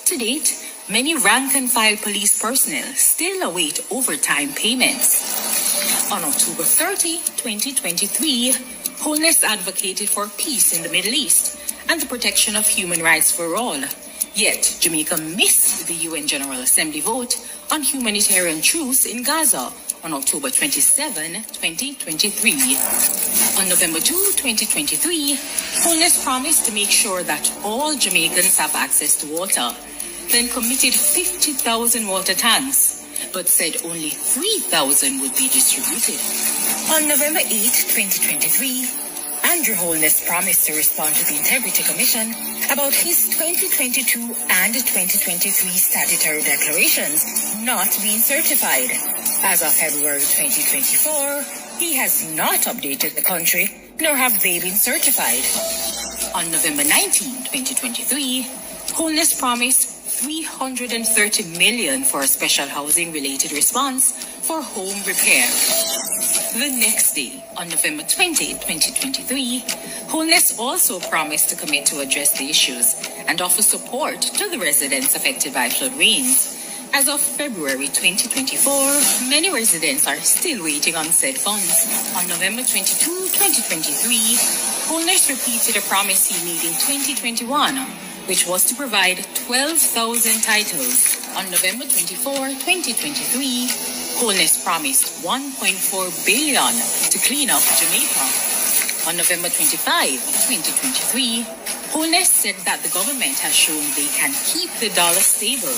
To date, many rank-and-file police personnel still await overtime payments. On October 30, 2023, Holness advocated for peace in the Middle East and the protection of human rights for all. Yet, Jamaica missed the UN General Assembly vote on humanitarian truce in Gaza on October 27, 2023. On November 2, 2023, Holness promised to make sure that all Jamaicans have access to water, then committed 50,000 water tanks, but said only 3,000 would be distributed. On November 8, 2023, Andrew Holness promised to respond to the Integrity Commission about his 2022 and 2023 statutory declarations not being certified. As of February 2024, he has not updated the country, nor have they been certified. On November 19, 2023, Holness promised $330 million for a special housing-related response for home repair. The next day, on November 20, 2023, Holness also promised to commit to address the issues and offer support to the residents affected by flood rains. As of February 2024, many residents are still waiting on said funds. On November 22, 2023, Holness repeated a promise he made in 2021, which was to provide 12,000 titles. On November 24, 2023, Holness promised $1.4 billion to clean up Jamaica. On November 25, 2023, Holness said that the government has shown they can keep the dollar stable.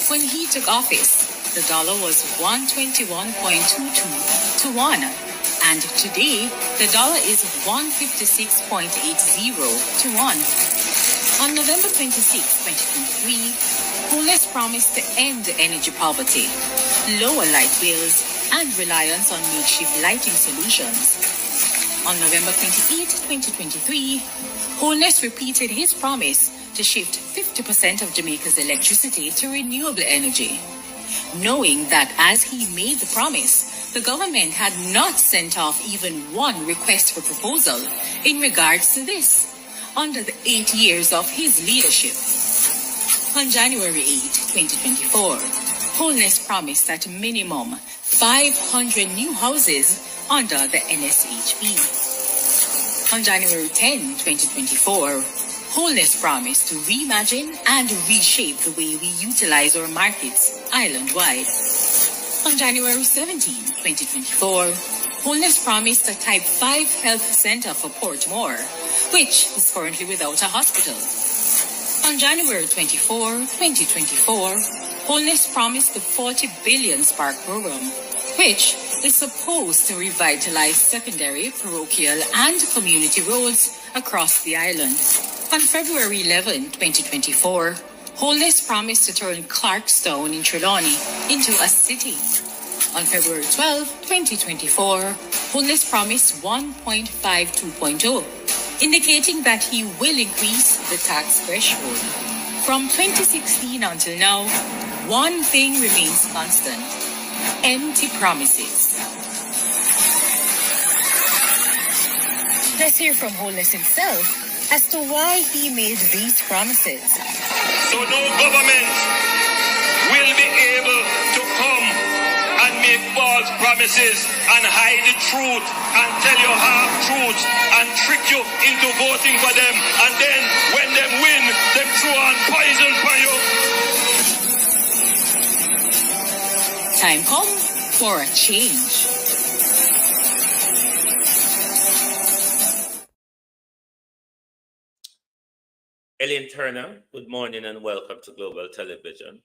When he took office, the dollar was 121.22 to 1, and today the dollar is 156.80 to 1. On November 26, 2023, Holness promised to end energy poverty, lower light bills, and reliance on makeshift lighting solutions. On November 28, 2023, Holness repeated his promise to shift 50% of Jamaica's electricity to renewable energy, knowing that as he made the promise, the government had not sent off even one request for proposal in regards to this under the 8 years of his leadership. On January 8, 2024, Holness promised at minimum 500 new houses under the NSHP. On January 10, 2024, Holness promised to reimagine and reshape the way we utilize our markets island-wide. On January 17, 2024, Holness promised a Type 5 health center for Portmore, which is currently without a hospital. On January 24, 2024, Holness promised the 40 billion Spark program, which is supposed to revitalize secondary, parochial, and community roads across the island. On February 11, 2024, Holness promised to turn Clarkstown in Trelawney into a city. On February 12, 2024, Holness promised 1.52.0, indicating that he will increase the tax threshold. From 2016 until now, one thing remains constant: empty promises. Let's hear from Holness himself as to why he made these promises. So no government will be able to come and make false promises and hide the truth and tell you half truths and trick you into voting for them, and then when them win, them throw on poison for you. Time come for a change. Ellen Turner, good morning and welcome to Global Television.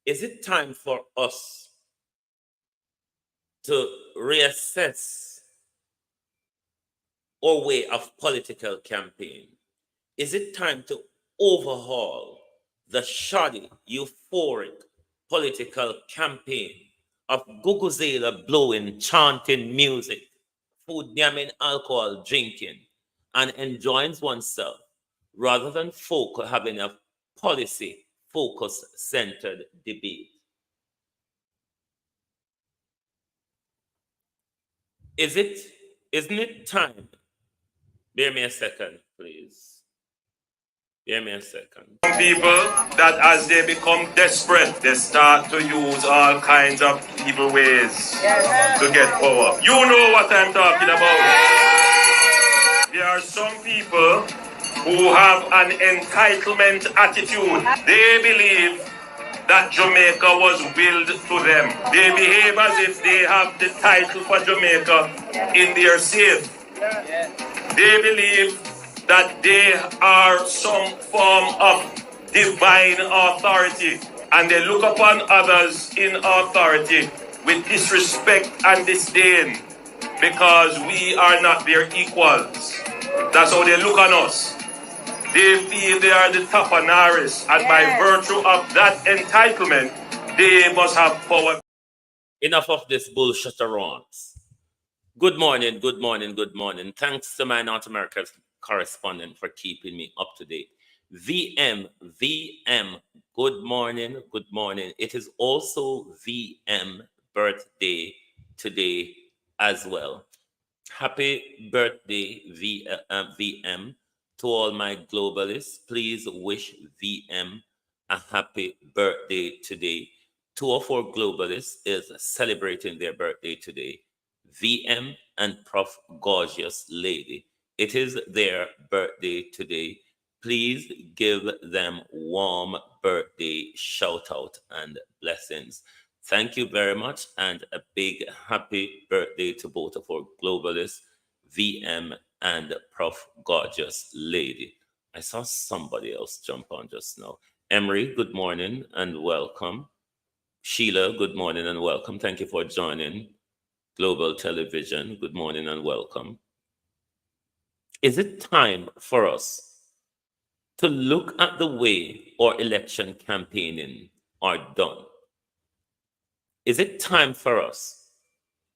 Is it time for us to reassess our way of political campaign? Is it time to overhaul the shoddy, euphoric political campaign of guguzela blowing, chanting music, food yamming, alcohol drinking, and enjoying oneself rather than having a policy focus centered debate. Isn't it time? Bear me a second, please. Bear me a second. Some people that as they become desperate, they start to use all kinds of evil ways to get power. You know what I'm talking about. There are some people who have an entitlement attitude. They believe that Jamaica was willed to them. They behave as if they have the title for Jamaica in their safe. They believe that they are some form of divine authority, and they look upon others in authority with disrespect and disdain because we are not their equals. That's how they look on us. They feel they are the Tapaнаris, and by virtue of that entitlement, they must have power. Enough of this bullshit around. Good morning, good morning, good morning. Thanks to my North America correspondent for keeping me up to date. VM, good morning, good morning. It is also VM birthday today as well. Happy birthday, VM, to all my globalists. Please wish VM a happy birthday today. 2 of our globalists is celebrating their birthday today. VM and Prof. Gorgeous Lady. It is their birthday today. Please give them warm birthday shout out and blessings. Thank you very much, and a big happy birthday to both of our globalists, VM and Prof. Gorgeous Lady. I saw somebody else jump on just now. Emery, good morning and welcome. Sheila, good morning and welcome. Thank you for joining Global Television. Good morning and welcome. Is it time for us to look at the way our election campaigning are done? Is it time for us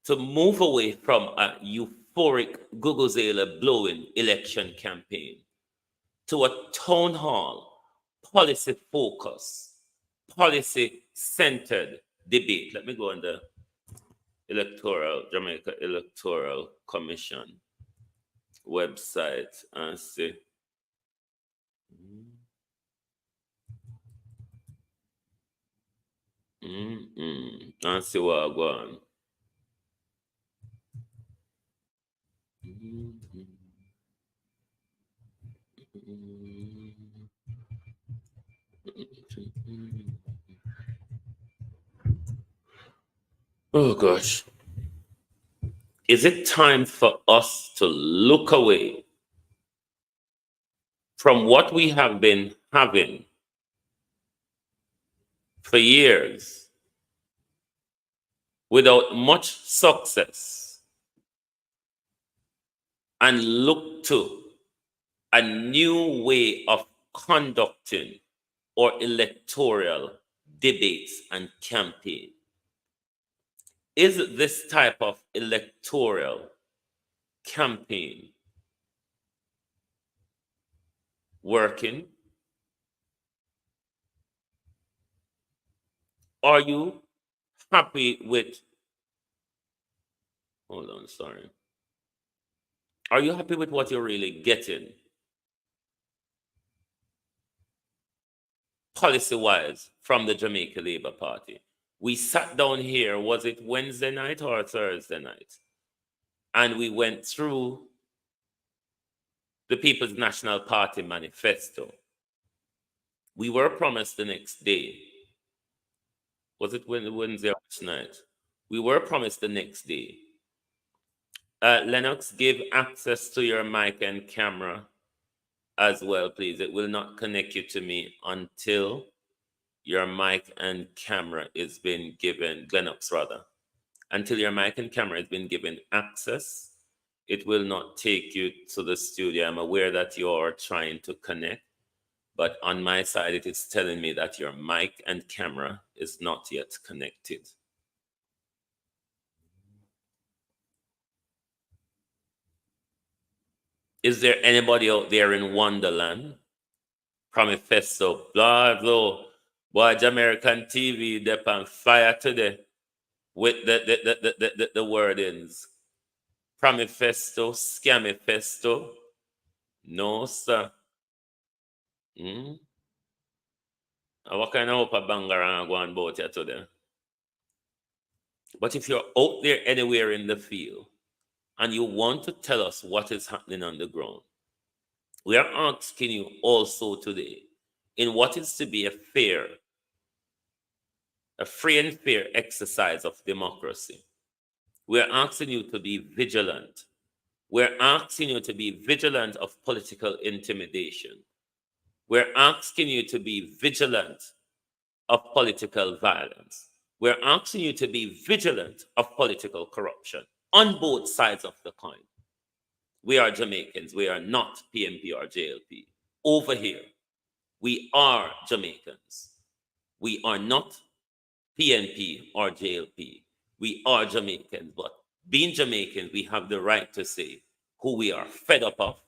to move away from a euphoric guguzela blowing election campaign to a town hall, policy focus, policy centered debate? Let me go on the Jamaica Electoral Commission website and see. And see what I go on. Oh gosh. Is it time for us to look away from what we have been having for years without much success and look to a new way of conducting our electoral debates and campaign? Is this type of electoral campaign working? Are you happy with, hold on, sorry. Are you happy with what you're really getting? Policy-wise from the Jamaica Labour Party. We sat down here, was it Wednesday night or Thursday night? And we went through the People's National Party manifesto. We were promised the next day. Was it Wednesday or night? We were promised the next day. Lennox, give access to your mic and camera as well, please. It will not connect you to me until your mic and camera is been given, Lennox rather. Until your mic and camera has been given access, it will not take you to the studio. I'm aware that you're trying to connect, But on my side, it is telling me that your mic and camera is not yet connected. Is there anybody out there in Wonderland? Manifesto, blah, blah. Boy, Jamaican TV, they're on fire today with the wordings. Manifesto, Scamifesto. No, sir. What kind of hope a banger go on about here today? But if you're out there anywhere in the field and you want to tell us what is happening on the ground, we are asking you also today, in what is to be a free and fair exercise of democracy, we're asking you to be vigilant. We're asking you to be vigilant of political intimidation. We're asking you to be vigilant of political violence. We're asking you to be vigilant of political corruption on both sides of the coin. We are Jamaicans. We are not PNP or JLP. Over here, we are Jamaicans. We are not PNP or JLP. We are Jamaicans, but being Jamaicans, we have the right to say who we are fed up of,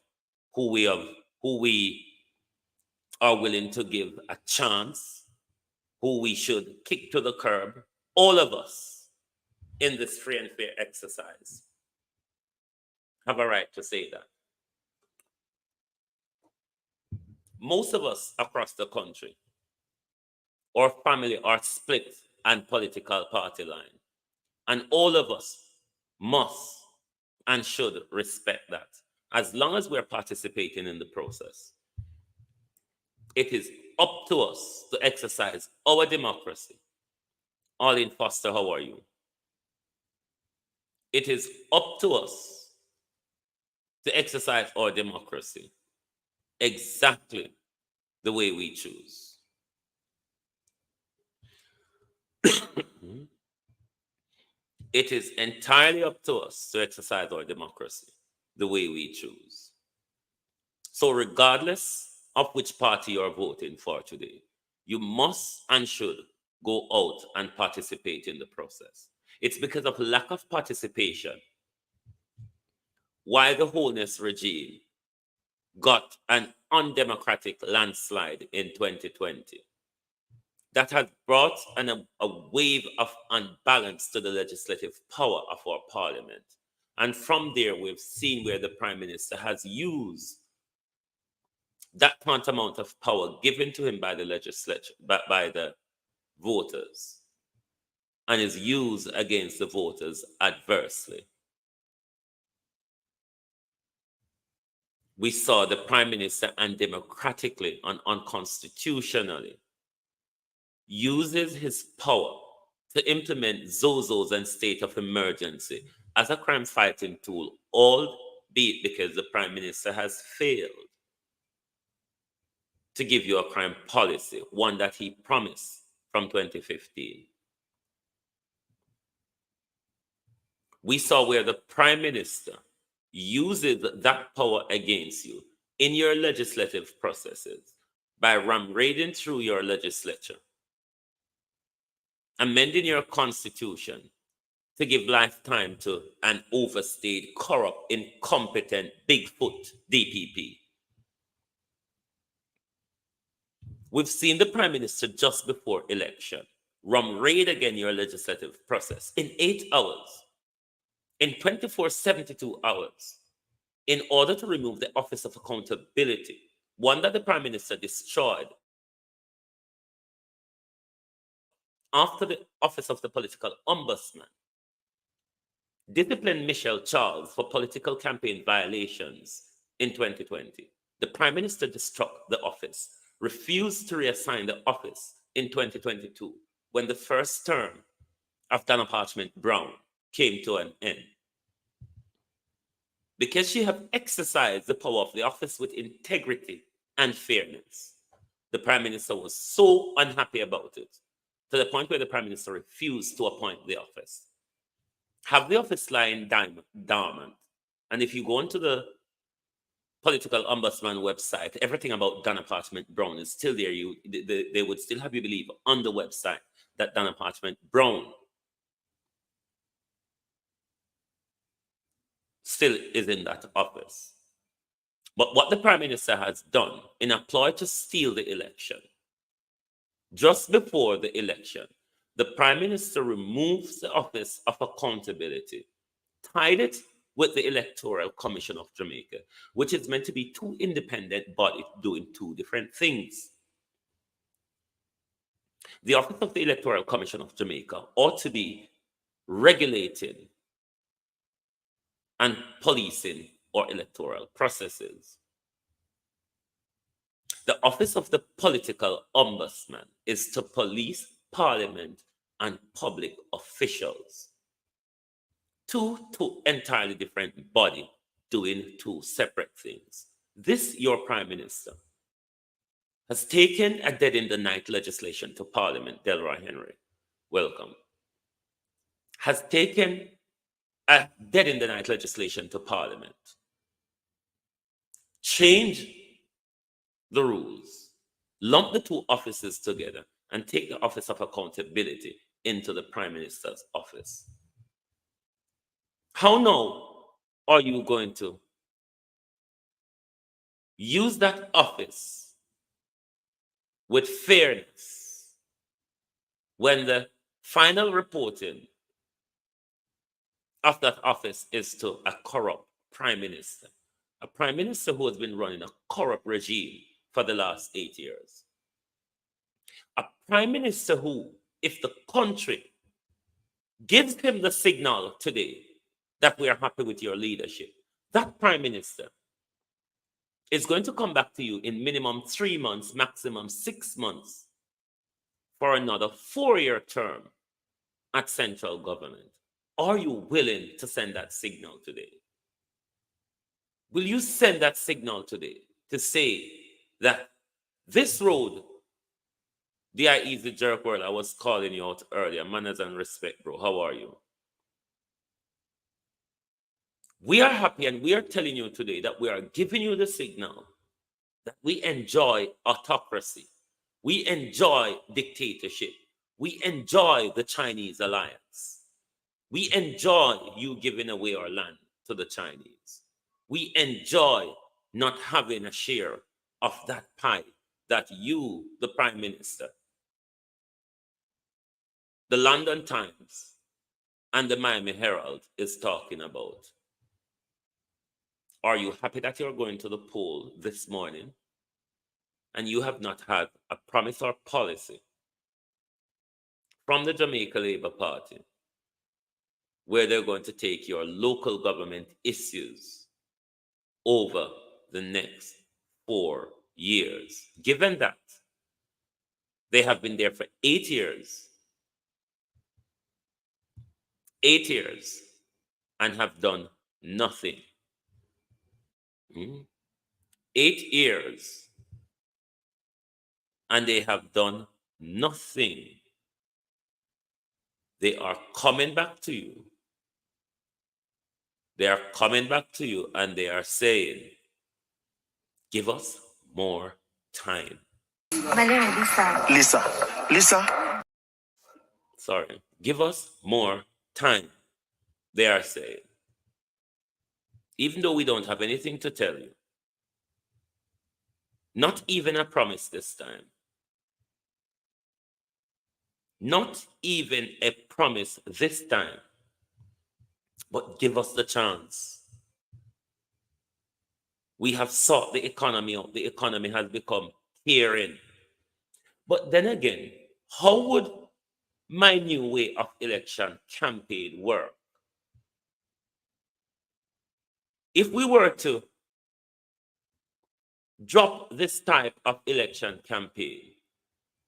who we are willing to give a chance, who we should kick to the curb. All of us in this free and fair exercise have a right to say that. Most of us across the country, our family are split and political party line. And all of us must and should respect that. As long as we're participating in the process, it is up to us to exercise our democracy. Arlene Foster, how are you? It is up to us to exercise our democracy exactly the way we choose. It is entirely up to us to exercise our democracy the way we choose. So regardless of which party you're voting for today, you must and should go out and participate in the process. It's because of lack of participation why the Holness regime got an undemocratic landslide in 2020. That has brought a wave of unbalance to the legislative power of our parliament. And from there, we've seen where the Prime Minister has used that tantamount of power given to him by the legislature, by the voters, and is used against the voters adversely. We saw the Prime Minister undemocratically and unconstitutionally uses his power to implement ZOZOs and state of emergency as a crime fighting tool, albeit because the Prime Minister has failed to give you a crime policy, one that he promised from 2015. We saw where the Prime Minister uses that power against you in your legislative processes by raiding through your legislature, amending your constitution to give lifetime to an overstayed, corrupt, incompetent Bigfoot DPP. We've seen the Prime Minister just before election raid again your legislative process in 8 hours, in 72 hours, in order to remove the Office of Accountability, one that the Prime Minister destroyed after the Office of the Political Ombudsman disciplined Michelle Charles for political campaign violations in 2020. The Prime Minister struck the office, refused to reassign the office in 2022 when the first term of Donna Parchment-Brown came to an end. Because she had exercised the power of the office with integrity and fairness, the Prime Minister was so unhappy about it, to the point where the Prime Minister refused to appoint the office. Have the office lying dormant. And if you go into the political ombudsman website, everything about Donna Parchment Brown is still there. They would still have you believe on the website that Donna Parchment Brown still is in that office. But what the Prime Minister has done in a ploy to steal the election, just before the election, the Prime Minister removes the Office of Accountability, tied it with the Electoral Commission of Jamaica, which is meant to be two independent bodies doing two different things. The Office of the Electoral Commission of Jamaica ought to be regulating and policing our electoral processes. The Office of the Political Ombudsman is to police Parliament and public officials. Two entirely different bodies doing two separate things. This, your Prime Minister, has taken a dead-in-the-night legislation to Parliament. Delroy Henry, welcome. Has taken a dead-in-the-night legislation to Parliament. Change the rules, lump the two offices together, and take the Office of Accountability into the Prime Minister's office. How now are you going to use that office with fairness when the final reporting of that office is to a corrupt Prime Minister? A Prime Minister who has been running a corrupt regime for the last 8 years. A Prime Minister who, if the country gives him the signal today that we are happy with your leadership, that Prime Minister is going to come back to you in minimum 3 months, maximum 6 months, for another 4-year term at central government. Are you willing to send that signal today? Will you send that signal today to say that this road, D.I. Easy Jerk World, I was calling you out earlier, manners and respect, bro. How are you? We are happy and we are telling you today that we are giving you the signal that we enjoy autocracy. We enjoy dictatorship. We enjoy the Chinese alliance. We enjoy you giving away our land to the Chinese. We enjoy not having a share of that pie that you, the Prime Minister, the London Times, and the Miami Herald is talking about. Are you happy that you're going to the poll this morning and you have not had a promise or policy from the Jamaica Labour Party where they're going to take your local government issues over the next 4 years? Given that they have been there for 8 years, 8 years, and have done nothing. 8 years, and they have done nothing. They are coming back to you. They are coming back to you and they are saying, give us more time. My name is Lisa. Sorry. Give us more time. They are saying. Even though we don't have anything to tell you. Not even a promise this time. Not even a promise this time. But give us the chance. We have sought the economy out. The economy has become caring. But then again, how would my new way of election campaign work? If we were to drop this type of election campaign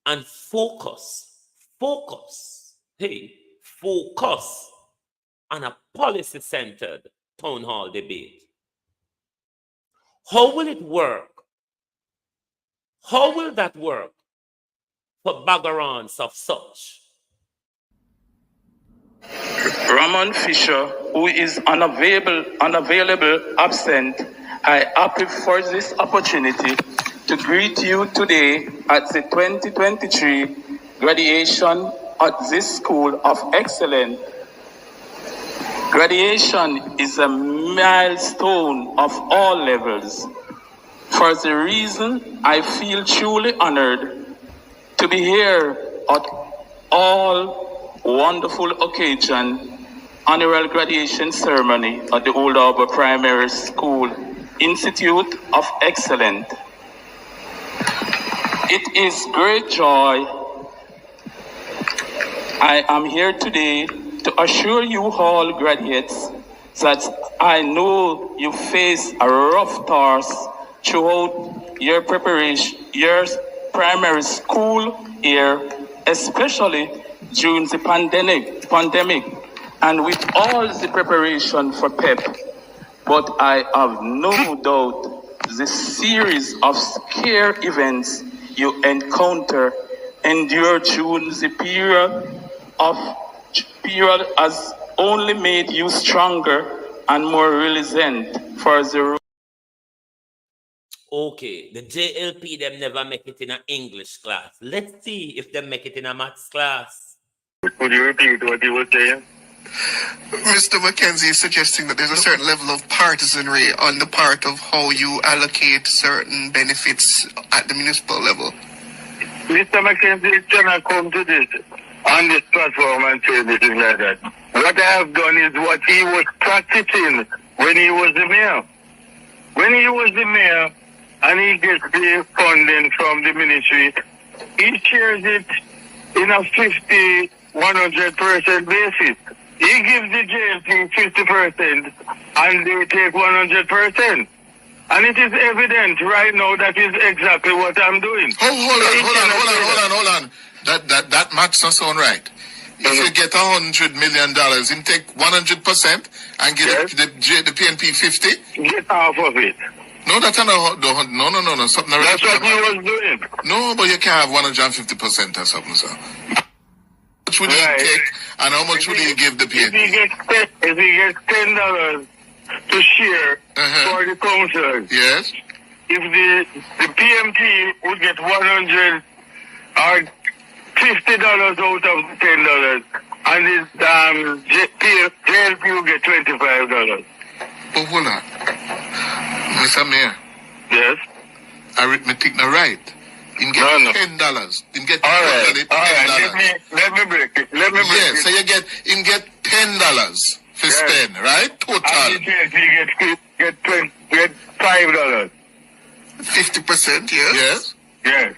and focus on a policy-centered town hall debate, how will it work? How will that work for bagarans of such? Ramon Fisher, who is unavailable, absent, I happy for this opportunity to greet you today at the 2023 graduation at this School of Excellence. Graduation is a milestone of all levels. For the reason, I feel truly honored to be here at all wonderful occasion, annual graduation ceremony at the Old Harbour Primary School Institute of Excellence. It is great joy I am here today to assure you all graduates that I know you face a rough task throughout your preparation, your primary school year, especially during the pandemic, and with all the preparation for PEP. But I have no doubt the series of scare events you endure during the period has only made you stronger and more resilient for the. Okay, the JLP them never make it in an English class. Let's see if they make it in a maths class. Could you repeat what you were saying? Mr. McKenzie is suggesting that there's a certain level of partisanry on the part of how you allocate certain benefits at the municipal level. Mr. McKenzie cannot come to this on this platform and say anything like that. What I have done is what he was practicing when he was the mayor. When he was the mayor and he gets the funding from the ministry, he shares it in a 50, 100% basis. He gives the JLP 50% and they take 100%. And it is evident right now that is exactly what I'm doing. Hold on. That maths not sound right. If you get $100 million, you take 100% and get the PNP 50. Get half of it. No, that's not. No. Something that's what he was doing. No, but you can't have 150% or something, sir. How much would he take and how much would he give the PNP? If he gets $10 to share for the council, yes. If the PMT would get 100 or $50 out of the $10, and the JLP will get $25. But hold on, Mr. Mayor. Yes. Arithmetic not right. Him get $10. Him get all right. Let me break it. Yes. So you get $10 for spend, right? Total. And the JLP get $5. 50%, yes. Yes.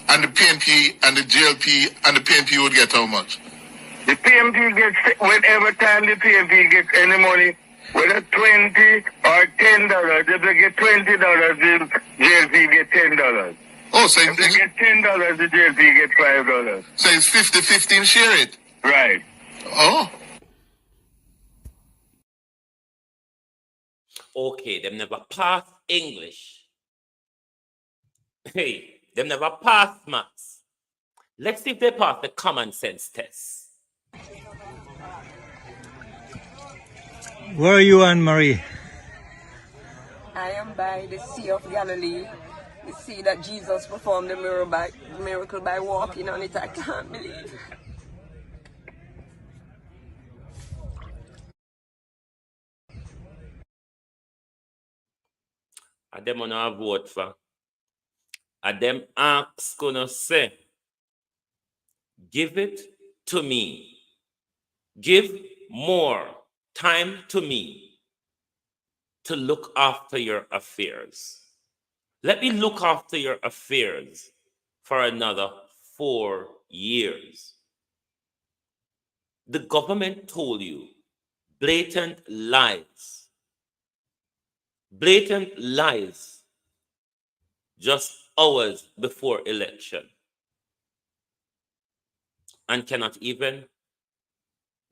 And the PNP and the JLP and the PNP would get how much? The PNP gets, whenever time the PNP gets any money, whether $20 or $10, if they get $20, the JLP get $10. Oh, so if they get $10, the JLP get $5. So it's 50-50 share it? Right. Oh. Okay, them never pass English. Hey. Them never pass maths. Let's see if they pass the common sense test. Where are you, Anne-Marie? I am by the Sea of Galilee, the sea that Jesus performed the miracle by walking on it. I can't believe. I them wanna vote for. And them ask gonna say, give it to me. Give more time to me to look after your affairs. Let me look after your affairs for another 4 years. The government told you blatant lies. Blatant lies just hours before election, and cannot even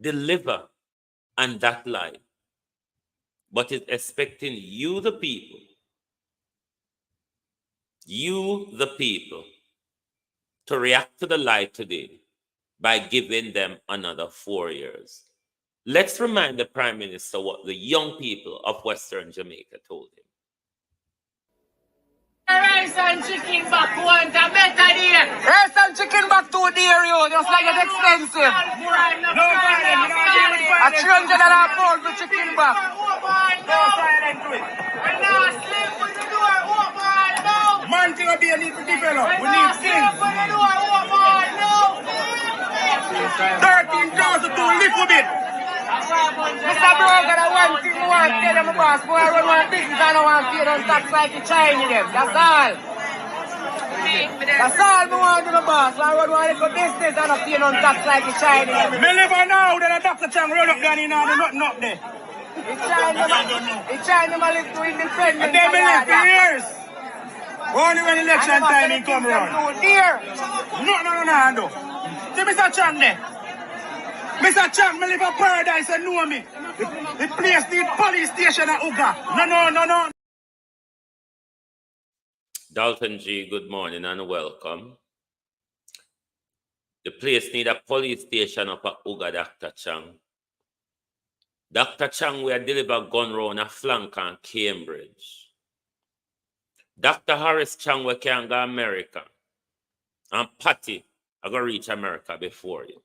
deliver on that lie, but is expecting you, the people, to react to the lie today by giving them another 4 years. Let's remind the Prime Minister what the young people of Western Jamaica told him. Rice and chicken back want a better day. Rice and chicken back 2 dear you, just like it's expensive. No violence, $300 pound for chicken back. No silent to it. We're not sleep with the door open, no. Man thing will be a need to develop. We need things. With the door open, no. 13,000 to live with it. Mr. Brogan, I want thing I want to tell them, boss. Boy, I run my business, I don't want to pay them tax like the Chinese them. That's all. That's all I want to do, boss. I run my little business, I don't pay them tax like the Chinese them. Me live now that a Dr. Chang run up down in and nothing up there. The China man live to independence. And they been live for years. Only when election time he come around. No. See Mr. Chang there. Mr. Chang, me live in paradise and know me. The place need police station at Uga. No. Dalton G, good morning and welcome. The place need a police station up at Uga, Dr. Chang. Dr. Chang, we are deliver gun round a flank on Cambridge. Dr. Harris Chang, we can go America. And Patty, I go reach America before you.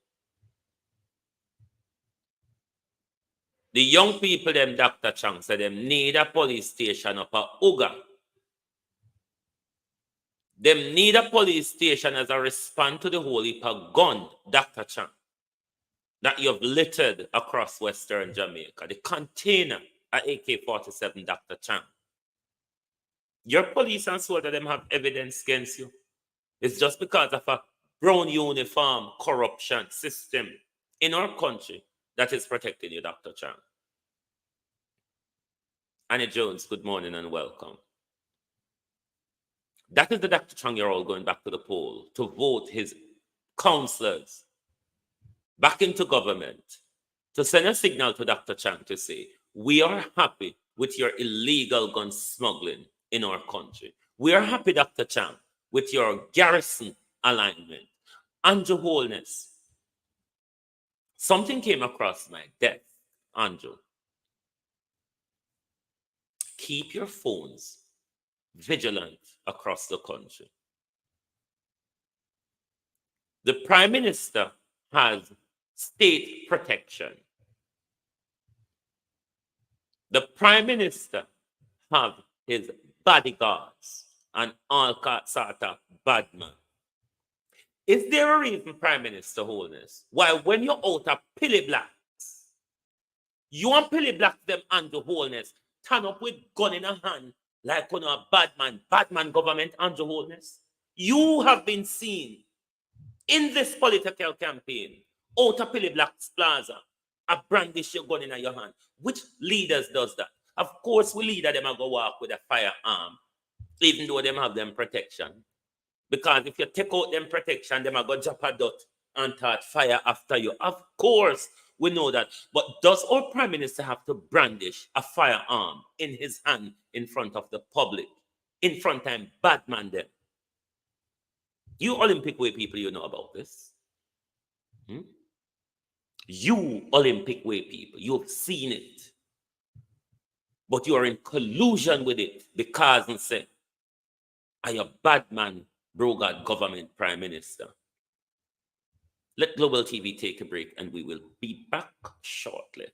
The young people, them Dr. Chang, said them need a police station up at Uga. Them need a police station as a response to the whole heap of gun, Dr. Chang, that you've littered across Western Jamaica. The container at AK-47, Dr. Chang. Your police and soldiers, them have evidence against you. It's just because of a brown uniform corruption system in our country that is protecting you, Dr. Chang. Annie Jones, good morning and welcome. That is the Dr. Chang you're all going back to the poll to vote his councillors back into government to send a signal to Dr. Chang to say, we are happy with your illegal gun smuggling in our country. We are happy, Dr. Chang, with your garrison alignment. Andrew Holness. Something came across my desk, Andrew. Keep your phones vigilant across the country. The Prime Minister has state protection. The Prime Minister have his bodyguards and all sort of bad men. Is there a reason, Prime Minister Holness, why when you're out of Pilly Blacks, you and Pilly Blacks them Andrew Holness turn up with gun in a hand like on a bad man government, Andrew Holness? You have been seen in this political campaign out of Pilly Blacks Plaza, a brandish your gun in your hand. Which leaders does that? Of course, we leader them go walk with a firearm, even though them have them protection. Because if you take out them protection, them go drop a dot and start fire after you. Of course, we know that. But does our Prime Minister have to brandish a firearm in his hand in front of the public? In front of him, bad man them? You Olympic way people, you know about this. You Olympic way people, you've seen it. But you are in collusion with it because and say, are you a bad man, Brogard government Prime Minister? Let Global TV take a break and we will be back shortly.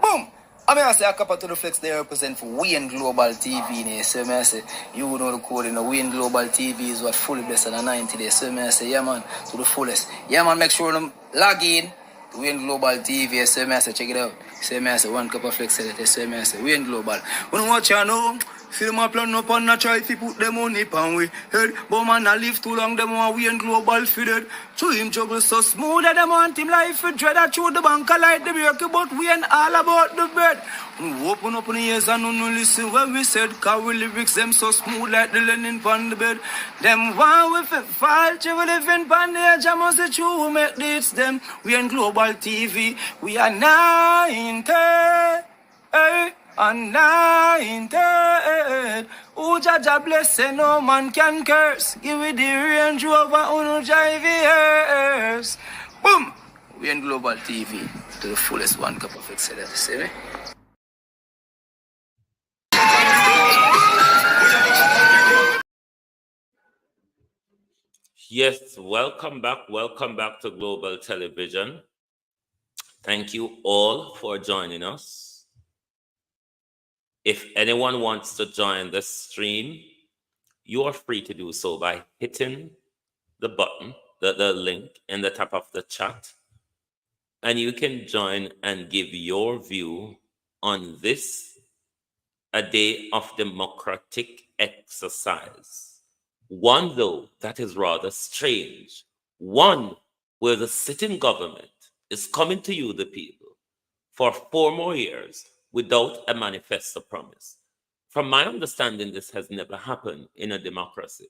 Boom! I mean, I say a couple to the flex they represent for we in Global TV. So I say, you know the code in the we in Global TV is what fully blessed on 90 days. So I say, yeah man, to the fullest. Yeah man, make sure them log in to we in Global TV. So I say, check it out. So I say, one cup of flex. So I say, we in Global. When you watch you know, see them a plan up and a try to put them on it and we head. But man, I live too long, them want we in Global fitted. To him juggle so smooth that them want him life for dread. I throw the bank, I like the break, but we ain't all about the bread. We open up in the ears and don't listen when we said, cause we lyrics them so smooth like the linen on the bed. Them one with a fall, we live in bandage, I must say true, we make this them. We in Global TV, we are 90, and 90. Who Jaja bless, no man can curse. Give it the Range Rover, who drive years. Boom! We in Global TV to the fullest one cup of excellence. See me? Yes, welcome back to Global Television. Thank you all for joining us. If anyone wants to join the stream, you are free to do so by hitting the button, the link in the top of the chat, and you can join and give your view on this, a day of democratic exercise. One, though, that is rather strange. One where the sitting government is coming to you, the people, for 4 more years without a manifesto promise. From my understanding, this has never happened in a democracy.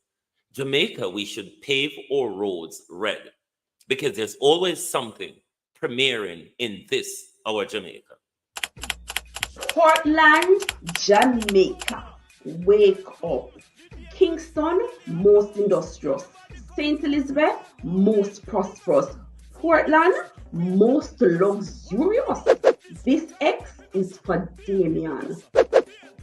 Jamaica, we should pave our roads red because there's always something premiering in this, our Jamaica. Portland, Jamaica, wake up. Kingston, most industrious. St. Elizabeth, most prosperous. Portland, most luxurious. This X is for Damien.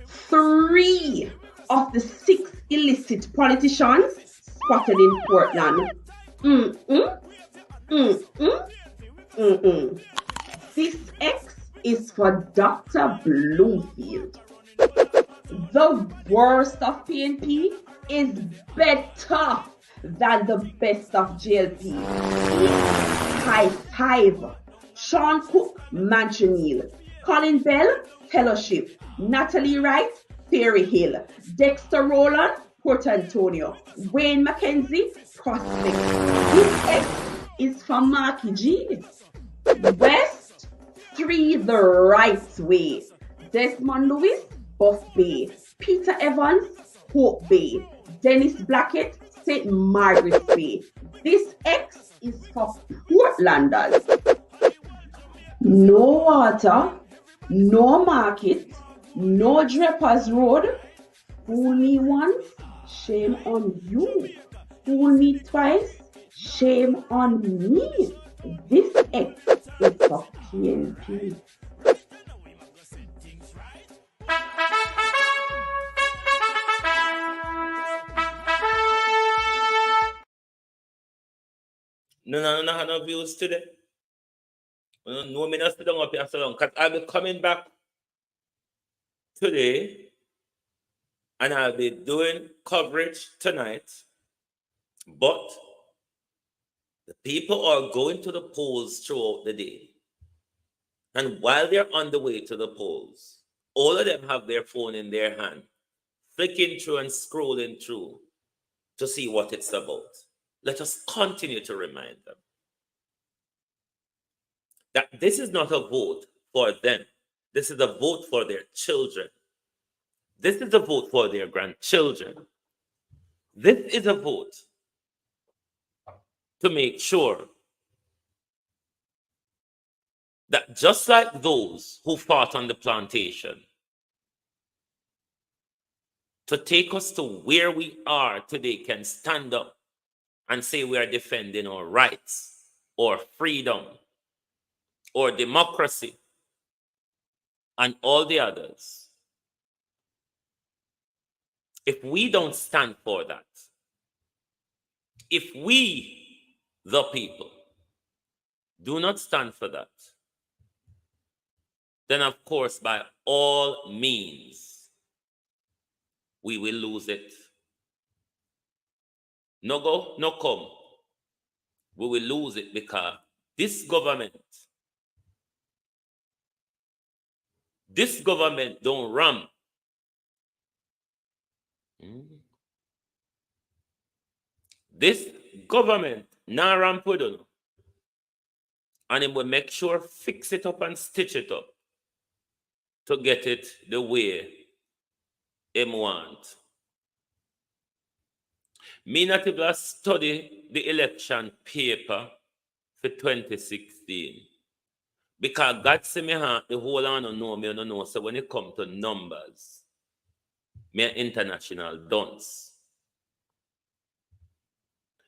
3 of the 6 illicit politicians spotted in Portland. This X is for Dr. Bloomfield. The worst of PNP is better than the best of JLP. High five. Sean Cook, Manchonil. Colin Bell, Fellowship. Natalie Wright, Ferry Hill. Dexter Rowland, Port Antonio. Wayne Mackenzie, Prospect. This X is for Marky G. West, 3 the right way. Desmond Lewis, Buff Bay. Peter Evans, Hope Bay. Dennis Blackett, St. Margaret's Bay. This X is for Portlanders. No water, no market, no Drepers Road. Fool me once, shame on you. Fool me twice, shame on me. This X is for PNP. No views today. No, me not sit down up here so long because I'll be coming back today and I'll be doing coverage tonight. But the people are going to the polls throughout the day. And while they're on the way to the polls, all of them have their phone in their hand, flicking through and scrolling through to see what it's about. Let us continue to remind them that this is not a vote for them. This is a vote for their children. This is a vote for their grandchildren. This is a vote to make sure that just like those who fought on the plantation to take us to where we are today can stand up and say we are defending our rights or freedom or democracy and all the others. If we don't stand for that, if we, the people, do not stand for that, then of course, by all means, we will lose it. No go, no come. We will lose it because this government don't run. This government now run puddle. And it will make sure fix it up and stitch it up to get it the way him want. Me not even study the election paper for 2016. Because God see me heart, the whole I don't know. So when it comes to numbers, me an international dunce.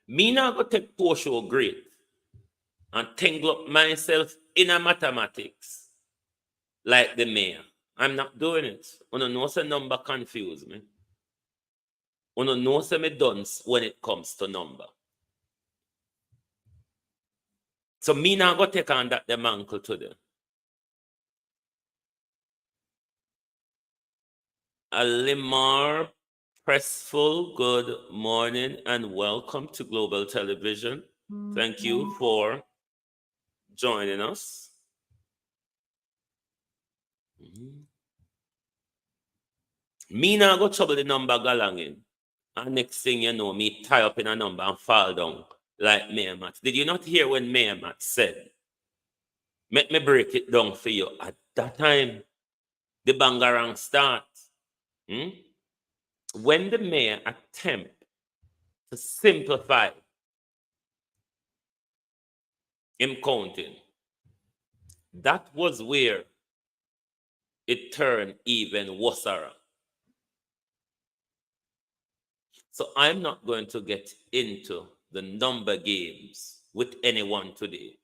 Me not go take post-show grade and tangle up myself in a mathematics like the mayor. I'm not doing it. You know say number confuse me. You know say me dunce when it comes to number. So me now go take on that them uncle today. Alimar Pressful, good morning and welcome to Global Television. Thank you for joining us. Me now go trouble the number galangin. And next thing you know, me tie up in a number and fall down like Mayor Matt. Did you not hear when Mayor Matt said, let me break it down for you. At that time, the bangarang starts. When the mayor attempt to simplify him counting, that was where it turned even worse. So I'm not going to get into the number games with anyone today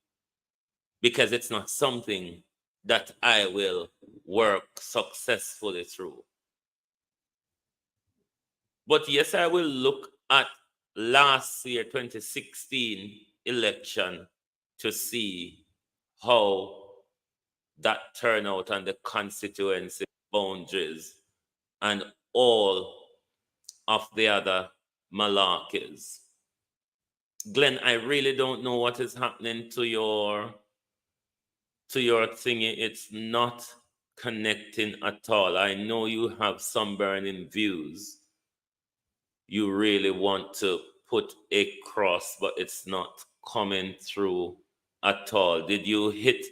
because it's not something that I will work successfully through. But yes, I will look at last year, 2016 election to see how that turnout and the constituency boundaries and all of the other malarkeys. Glenn, I really don't know what is happening to your thingy. It's not connecting at all. I know you have some burning views. You really want to put a cross, but it's not coming through at all. Did you hit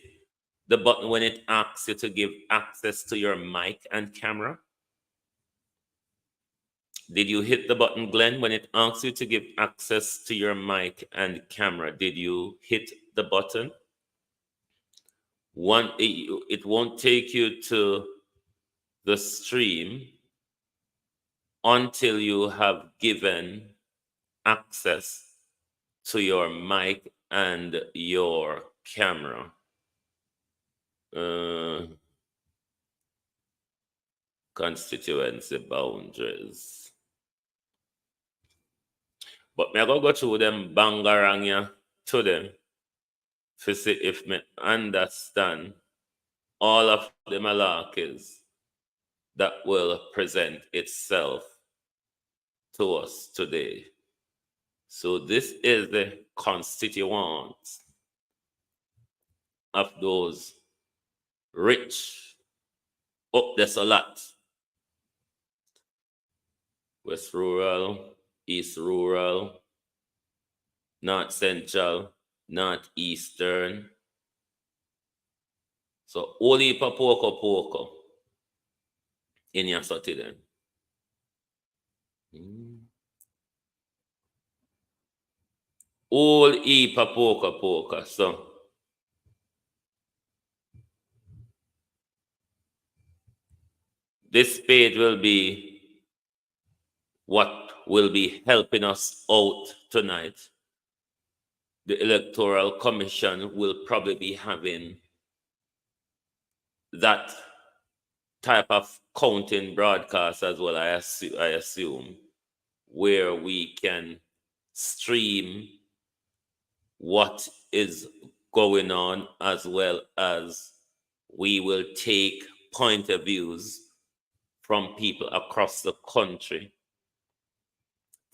the button when it asks you to give access to your mic and camera? Did you hit the button, Glenn, when it asks you to give access to your mic and camera? Did you hit the button? It won't take you to the stream until you have given access to your mic and your camera. Constituency boundaries. But me go through them bangarang to them to see if me understand all of the malarkeys that will present itself to us today. So this is the constituents of those rich. Oh, there's a lot. West Rural, East Rural, North Central, North Eastern. So only pa poko in your city then. All ipa poka. So this page will be what will be helping us out tonight. The Electoral Commission will probably be having that type of counting broadcast as well, I assume, where we can stream what is going on, as well as we will take point of views from people across the country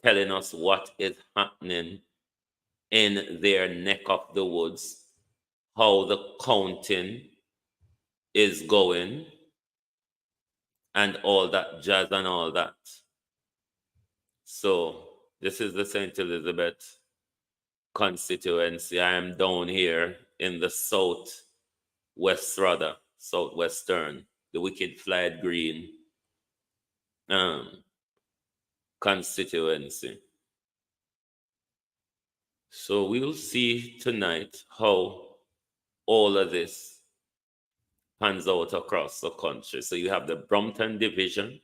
telling us what is happening in their neck of the woods, how the counting is going, and all that jazz and all that. So this is the St. Elizabeth constituency. I am down here in the southwestern, the Wicked Flight Green constituency. So we'll see tonight how all of this pans out across the country. So you have the Brompton Division,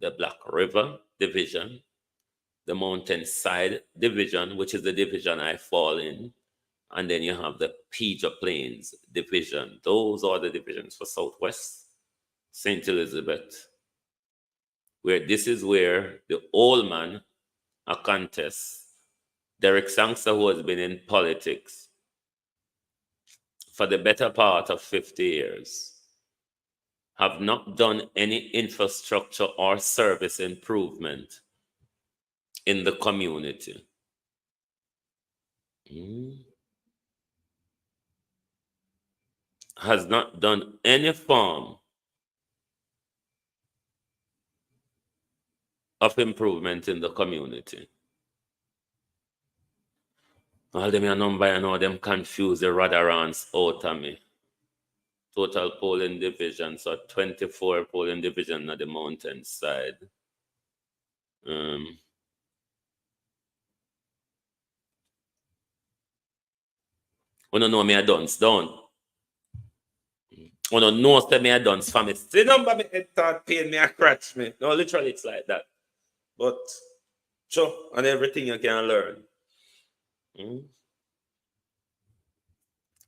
the Black River Division, the Mountainside Division, which is the division I fall in, and then you have the Peja Plains Division. Those are the divisions for Southwest St. Elizabeth, where this is where the old man, a contest, Derek Sangster, who has been in politics for the better part of 50 years, have not done any infrastructure or service improvement in the community. Has not done any form of improvement in the community. All them a number, you know, them confuse the radarans out of me. Total polling division, so 24 polling division on the mountain side. We don't know me a dunce down. We don't know say me a dunce for me. The number me head start pain me a scratch me. No, literally it's like that. But sure, and everything you can learn.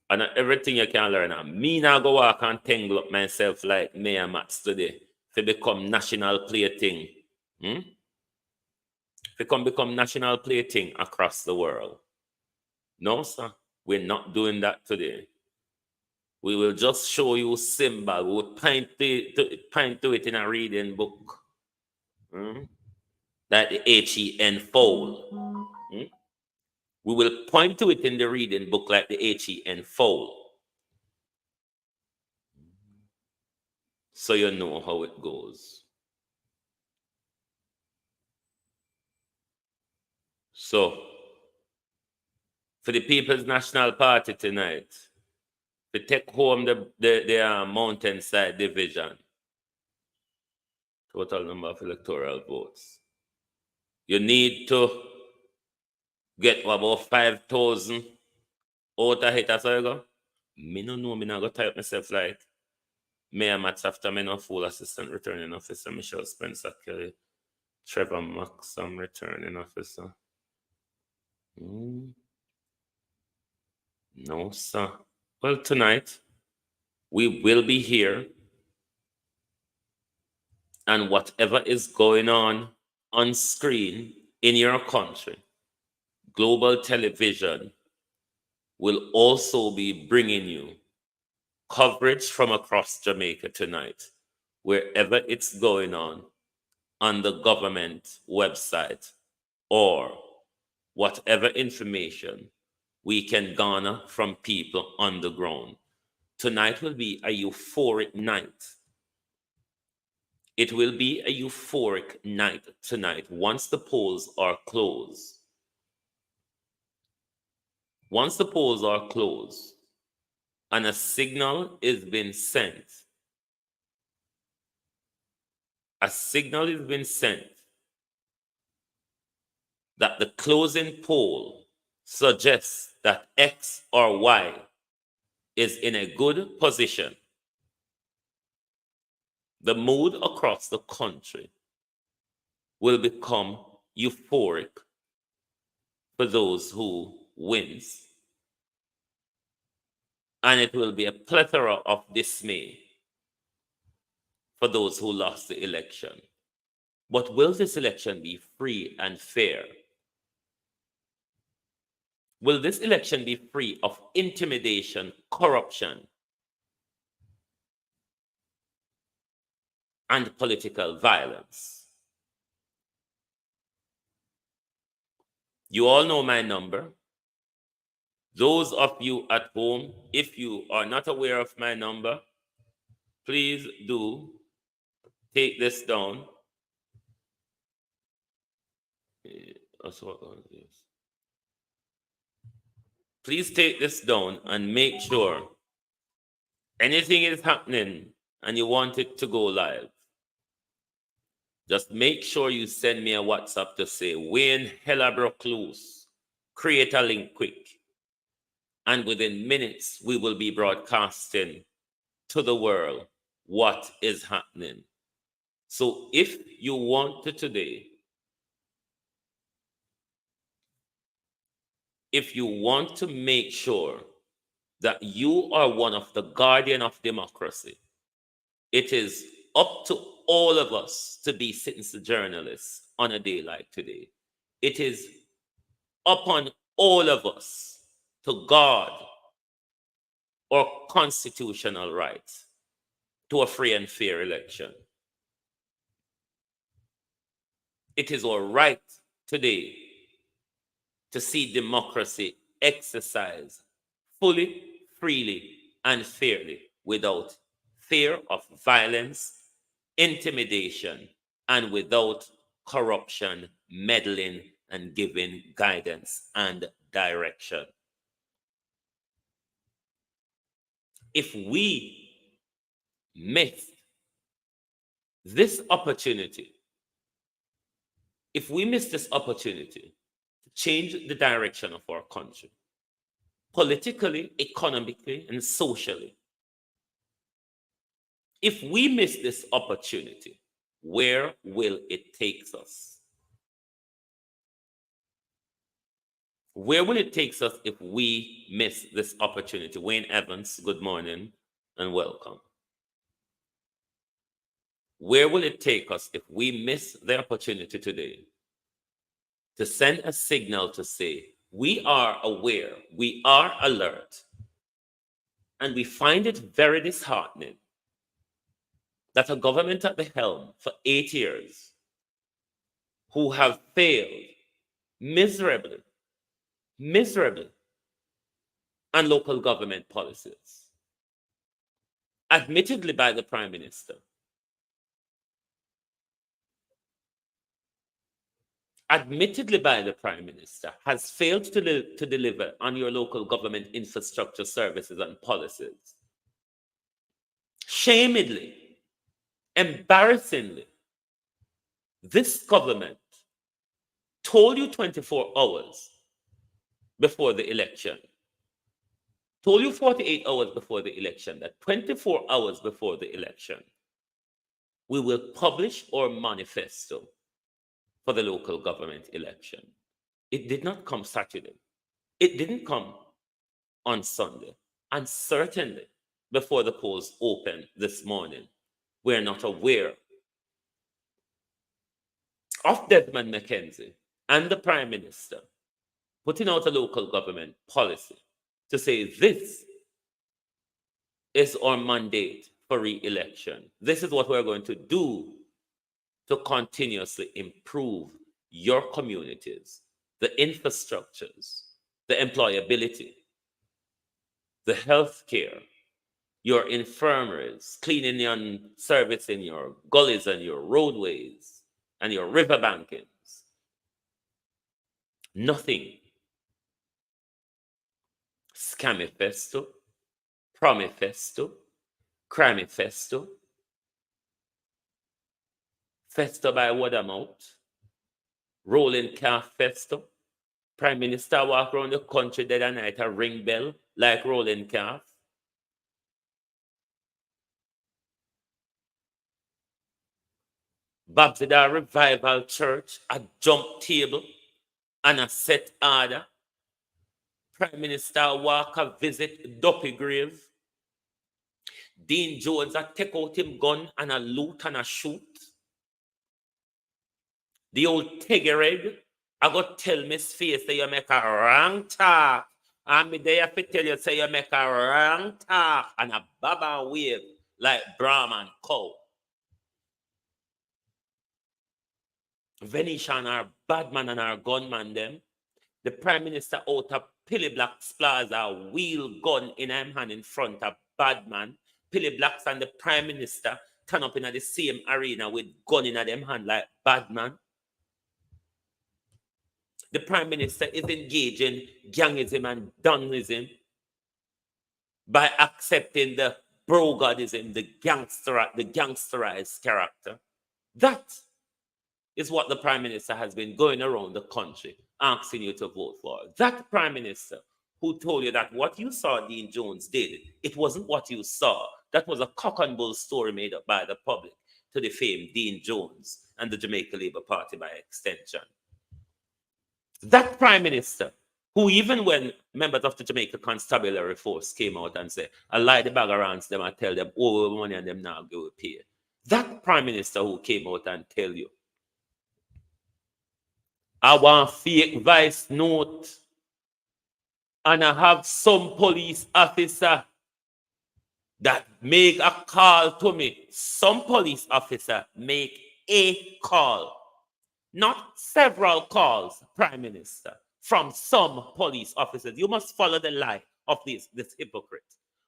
And everything you can learn. And me now go walk and tangle up myself like Mayor Mats today to become national plaything. Become national plaything across the world. No, sir. We're not doing that today. We will just show you symbol. We will point to it in a reading book. That the HEN fold. We will point to it in the reading book like the HEN fold. So you know how it goes. So, for the People's National Party tonight, to take home the Mountainside division, total number of electoral votes, you need to get about 5,000 out of it. That's how you go. Me no know, me not go type myself like Mayor Mats after me no full assistant returning officer, Michelle Spencer Kelly, Trevor Maxam returning officer. No, sir. Well, tonight, we will be here, and whatever is going on screen in your country, global television will also be bringing you coverage from across Jamaica tonight, wherever it's going on the government website, or whatever information we can garner from people on the ground. Tonight will be a euphoric night. It will be a euphoric night tonight once the polls are closed. Once the polls are closed and a signal is being sent, that the closing poll suggests that X or Y is in a good position, the mood across the country will become euphoric for those who wins. And it will be a plethora of dismay for those who lost the election. But will this election be free and fair? Will this election be free of intimidation, corruption, and political violence? You all know my number. Those of you at home, if you are not aware of my number, please do take this down. Please take this down and make sure anything is happening and you want it to go live. Just make sure you send me a WhatsApp to say, Wayne Hella broke loose. Create a link quick. And within minutes, we will be broadcasting to the world what is happening. So if you want to today, if you want to make sure that you are one of the guardian of democracy, it is up to all of us to be citizen journalists on a day like today. It is upon all of us to guard or constitutional right to a free and fair election. It is our right today to see democracy exercised fully, freely, and fairly without fear of violence, intimidation, and without corruption meddling and giving guidance and direction. If we miss this opportunity, if we miss this opportunity to change the direction of our country, politically, economically, and socially, if we miss this opportunity, where will it take us? Where will it take us if we miss this opportunity? Wayne Evans, good morning and welcome. Where will it take us if we miss the opportunity today to send a signal to say, we are aware, we are alert, and we find it very disheartening that a government at the helm for 8 years who have failed miserably on local government policies, admittedly by the Prime Minister, has failed to deliver on your local government infrastructure services and policies. Shamedly, embarrassingly, this government told you 24 hours before the election, told you 48 hours before the election, that 24 hours before the election, we will publish our manifesto for the local government election. It did not come Saturday. It didn't come on Sunday. And certainly before the polls opened this morning, we're not aware of Desmond McKenzie and the Prime Minister putting out a local government policy to say this is our mandate for re-election. This is what we're going to do to continuously improve your communities, the infrastructures, the employability, the healthcare, your infirmaries, cleaning and servicing your gullies and your roadways and your river bankings. Nothing. Scamifesto, promifesto, crimifesto, festo by word of mouth, rolling calf festo. Prime Minister walk around the country dead and night a ring bell like rolling calf. Babsida Revival Church, a jump table and a set order. Prime Minister walk a visit Duppy grave. Dean Jones a take out him gun and a loot and a shoot. The old Tegereg, I got tell Miss Face that you make a wrong talk. And me there to tell you say you make a wrong talk and a baba wave like Brahman cow. Venetian our bad man and our gunman them. The Prime Minister out of Pilly Blacks Plaza wheel gun in him hand in front of bad man. Pilly Blacks and the Prime Minister turn up in the same arena with gun in them hand like bad man. The Prime Minister is engaging gangism and donism by accepting the brogodism, the gangsterized character. That is what the Prime Minister has been going around the country asking you to vote for. That Prime Minister who told you that what you saw Dean Jones did, it wasn't what you saw. That was a cock and bull story made up by the public to defame Dean Jones and the Jamaica Labour Party by extension. That Prime Minister, who even when members of the Jamaica Constabulary Force came out and said, I lie the bag around them and tell them, oh, money and them now go pay. That Prime Minister who came out and tell you, I want fake vice note and I have some police officer that make a call to me. Some police officer make a call, not several calls, Prime Minister, from some police officers. You must follow the lie of this hypocrite.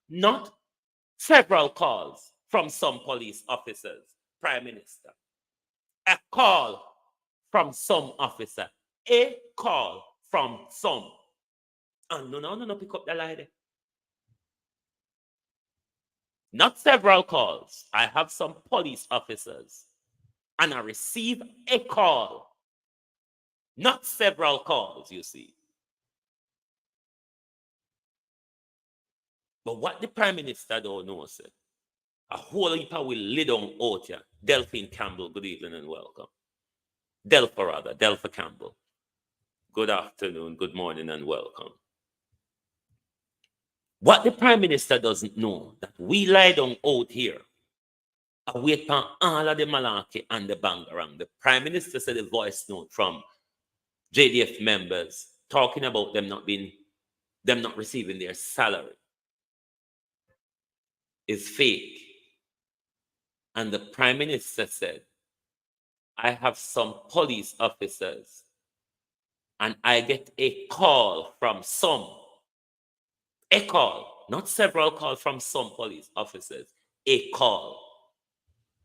Not several calls from some police officers, Prime Minister. A call from some officer. A call from some. And no, pick up the lie there. Not several calls. I have some police officers. And I receive a call. Not several calls, you see. But what the Prime Minister don't know, sir, a whole heap of will lay down out here. Delphine Campbell, good evening and welcome. Delpha Campbell. Good afternoon, good morning and welcome. What the Prime Minister doesn't know, that we lie down out here and wait for all of the malarkey and the bangarang. The Prime Minister said a voice note from JDF members talking about them not receiving their salary is fake. And the Prime Minister said, I have some police officers and I get a call from some. A call, not several calls from some police officers. A call.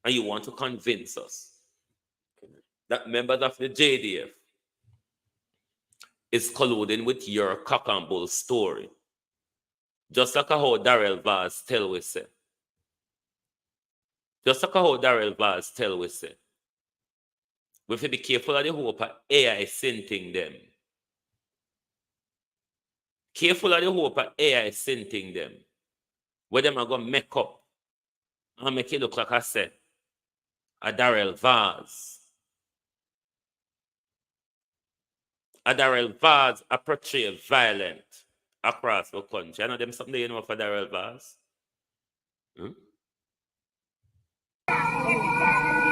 And you want to convince us that members of the JDF is colluding with your cock and bull story. Just like how Darrell Vaz tell we say. Just like how Darrell Vaz tell we say. We have to be careful of the hope of AI sinting them. Careful of the hope of AI sinting them. Where them are going to make up and make it look like I said, a Darrell Vaz. A Darrell Vaz a portray violent across the country. I know them something you know for Darrell Vaz.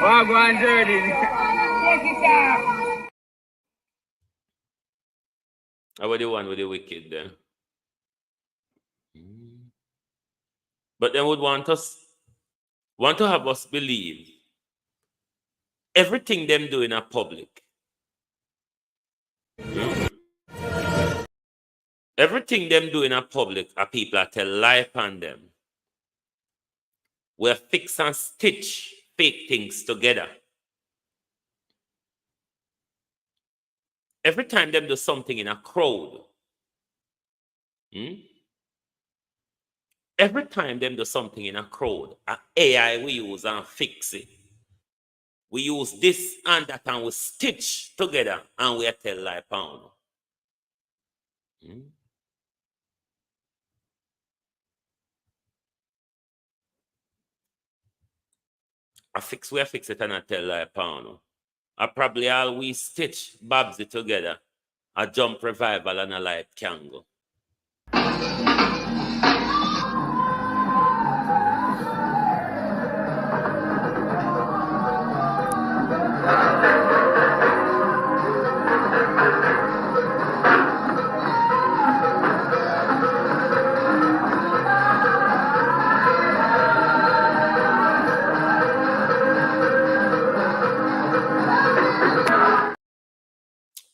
Oh, go on, Jordan. I was the one with the wicked there. But they would want to have us believe everything them do in a public. Everything them do in a public, are people that tell lie upon them. We'll fix and stitch fake things together. Every time them do something in a crowd, every time them do something in a crowd, AI we use and fix it. We use this and that and we stitch together and we tell lie pound. We fix it and I tell lie pound. I probably all we stitch Babsy together. A jump revival and a light can go.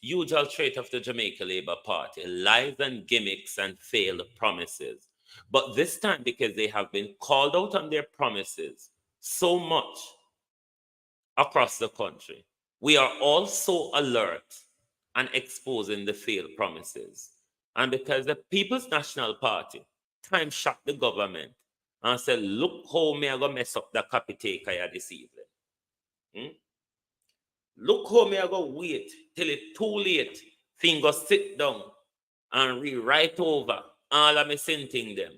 Usual trait of the Jamaica Labour Party, lies and gimmicks and failed promises. But this time, because they have been called out on their promises so much across the country, we are all so alert and exposing the failed promises. And because the People's National Party time shot the government and said, look how me I go mess up the copy taker this evening. Look how me I go wait till it's too late. Finger sit down and rewrite over all of me sending them.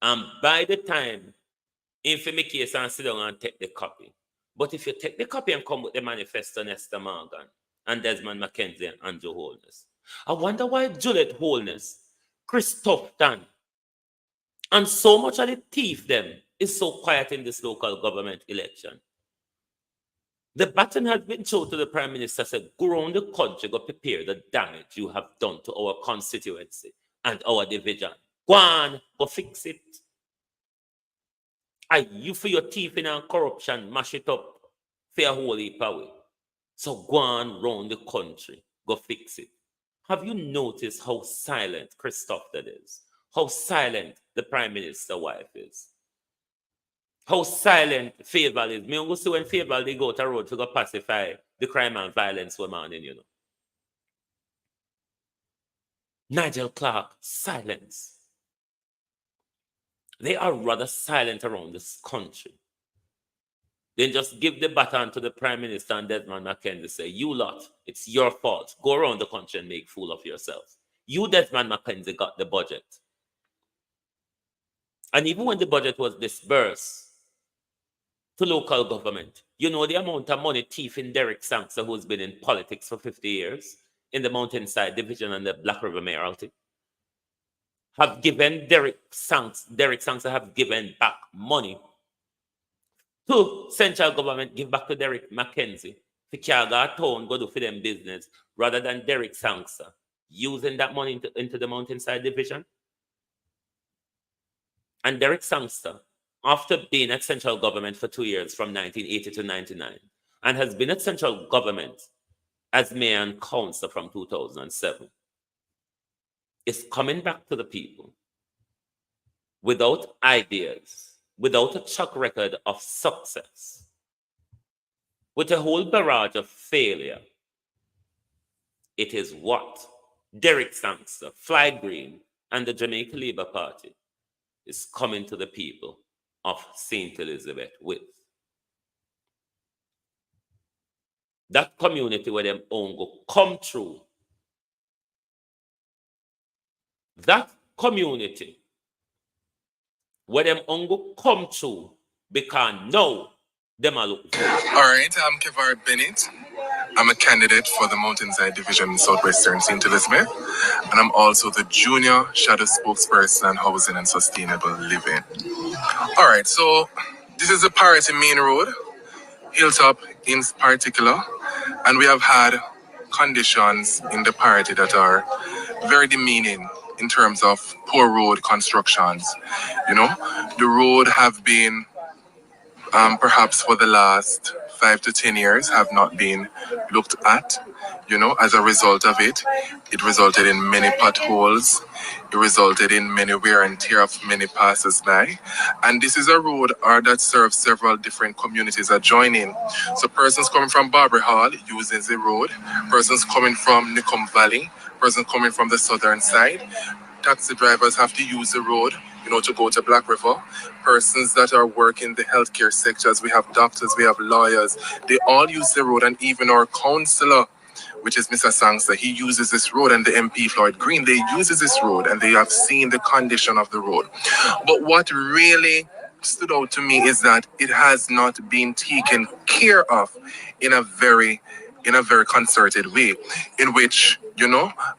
And by the time, if you make case and sit down and take the copy. But if you take the copy and come with the manifesto, Nesta Morgan and Desmond McKenzie and Andrew Holness, I wonder why Juliet Holness, Chris Tufton, and so much of the thief them is so quiet in this local government election. The baton has been shown to the Prime Minister, said, go around the country, go prepare the damage you have done to our constituency and our division. Go on, go fix it. You for your thief and corruption, mash it up for a whole heap away. So go on round the country, go fix it. Have you noticed how silent Christophe that is? How silent the Prime Minister wife is? How silent Favour is? Me go see when Favour they go to road to go pacify the crime and violence woman in, Nigel Clark, silence. They are rather silent around this country. Then just give the baton to the Prime Minister and Desmond McKenzie. Say, you lot, it's your fault. Go around the country and make fool of yourself. You, Desmond McKenzie, got the budget. And even when the budget was disbursed to local government, you know the amount of money thieving Derek Sankster, who's been in politics for 50 years, in the Mountainside Division and the Black River Mayoralty, have given Derek Sankster have given back money to central government, give back to Derek McKenzie. For Kiaga town, go do for them business, rather than Derek Sankster using that money into the Mountainside Division. And Derek Sankster, after being at central government for 2 years, from 1980 to 99, and has been at central government as mayor and councillor from 2007, is coming back to the people without ideas, without a track record of success, with a whole barrage of failure. It is what Derek Sankster, Fly Green, and the Jamaica Labour Party is coming to the people of St. Elizabeth with. That community where them own go come through. That community where them own go come through, because now them are looking for. All right, I'm Kevar Bennett. I'm a candidate for the Mountainside Division in Southwestern St. Elizabeth, and I'm also the Junior Shadow Spokesperson on Housing and Sustainable Living. All right, so this is the Parity Main Road, Hilltop in particular, and we have had conditions in the Parity that are very demeaning in terms of poor road constructions. The road have been perhaps for the last 5 to 10 years have not been looked at. As a result of it, it resulted in many potholes. It resulted in many wear and tear of many passers-by. And this is a road that serves several different communities adjoining. So persons coming from Barbary Hall using the road, persons coming from Nicum Valley, persons coming from the southern side. Taxi drivers have to use the road, to go to Black River. Persons that are working the healthcare sectors, we have doctors, we have lawyers, they all use the road, and even our councillor, which is Mr. Sankster, he uses this road, and the MP Floyd Green, they uses this road, and they have seen the condition of the road. But what really stood out to me is that it has not been taken care of in a very concerted way, in which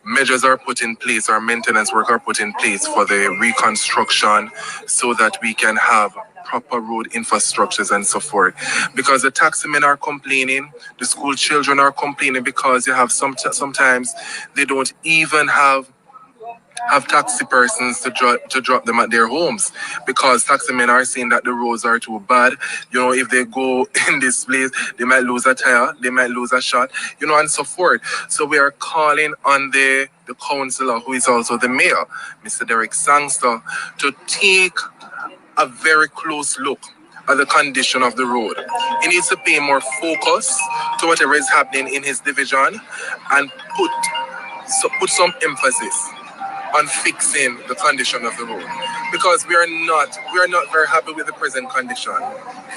measures are put in place, or maintenance work are put in place for the reconstruction, so that we can have proper road infrastructures and so forth. Because the taximen are complaining, the school children are complaining, because you have sometimes they don't even have taxi persons to drop them at their homes, because taximen are saying that the roads are too bad. If they go in this place, they might lose a tire, they might lose a shot, and so forth. So we are calling on the councillor, who is also the mayor, Mr. Derek Sankster, to take a very close look at the condition of the road. He needs to pay more focus to whatever is happening in his division, and put some emphasis on fixing the condition of the road, because we are not very happy with the present condition.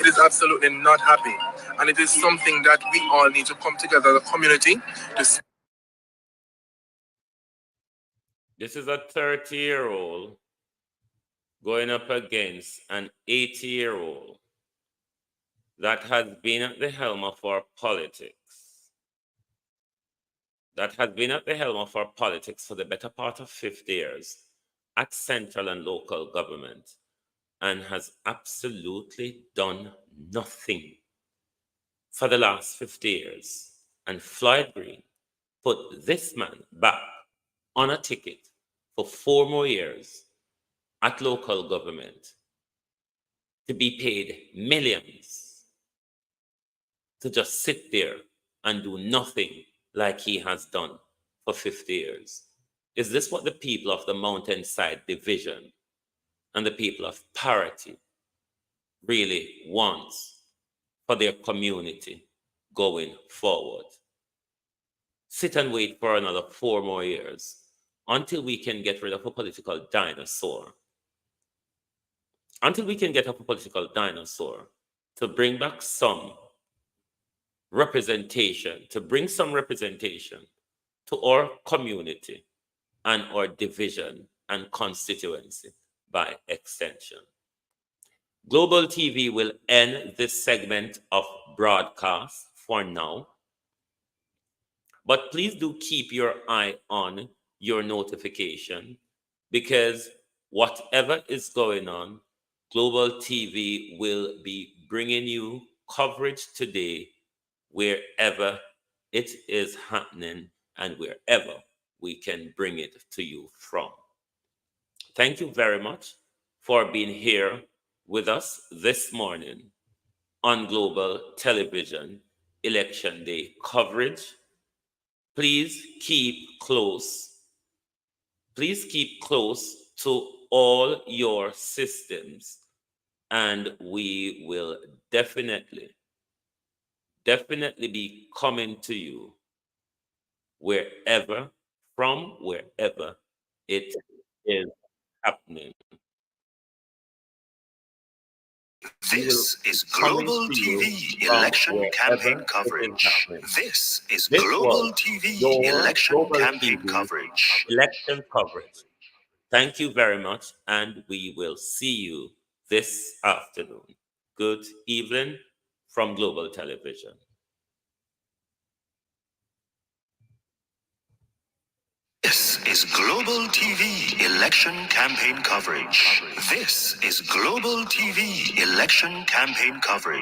It is absolutely not happy, and it is something that we all need to come together as a community to. This is a 30-year-old going up against an 80-year-old that has been at the helm of our politics. That has been at the helm of our politics for the better part of 50 years at central and local government, and has absolutely done nothing for the last 50 years. And Floyd Green put this man back on a ticket for 4 more years at local government to be paid millions to just sit there and do nothing like he has done for 50 years? Is this what the people of the Mountainside Division and the people of Parity really want for their community going forward? Sit and wait for another 4 more years until we can get rid of a political dinosaur. Until we can get up a political dinosaur to bring back some representation, to bring some representation to our community and our division and constituency by extension. Global TV will end this segment of broadcast for now, but please do keep your eye on your notification, because whatever is going on, Global TV will be bringing you coverage today wherever it is happening and wherever we can bring it to you from. Thank you very much for being here with us this morning on Global Television Election Day coverage. Please keep close. Please keep close to all your systems, and we will definitely be coming to you wherever it is happening. This is Global TV election campaign coverage. This is Global TV election campaign coverage. Election coverage. Thank you very much, and we will see you this afternoon. Good evening from Global Television. This is Global TV election campaign coverage. This is Global TV election campaign coverage.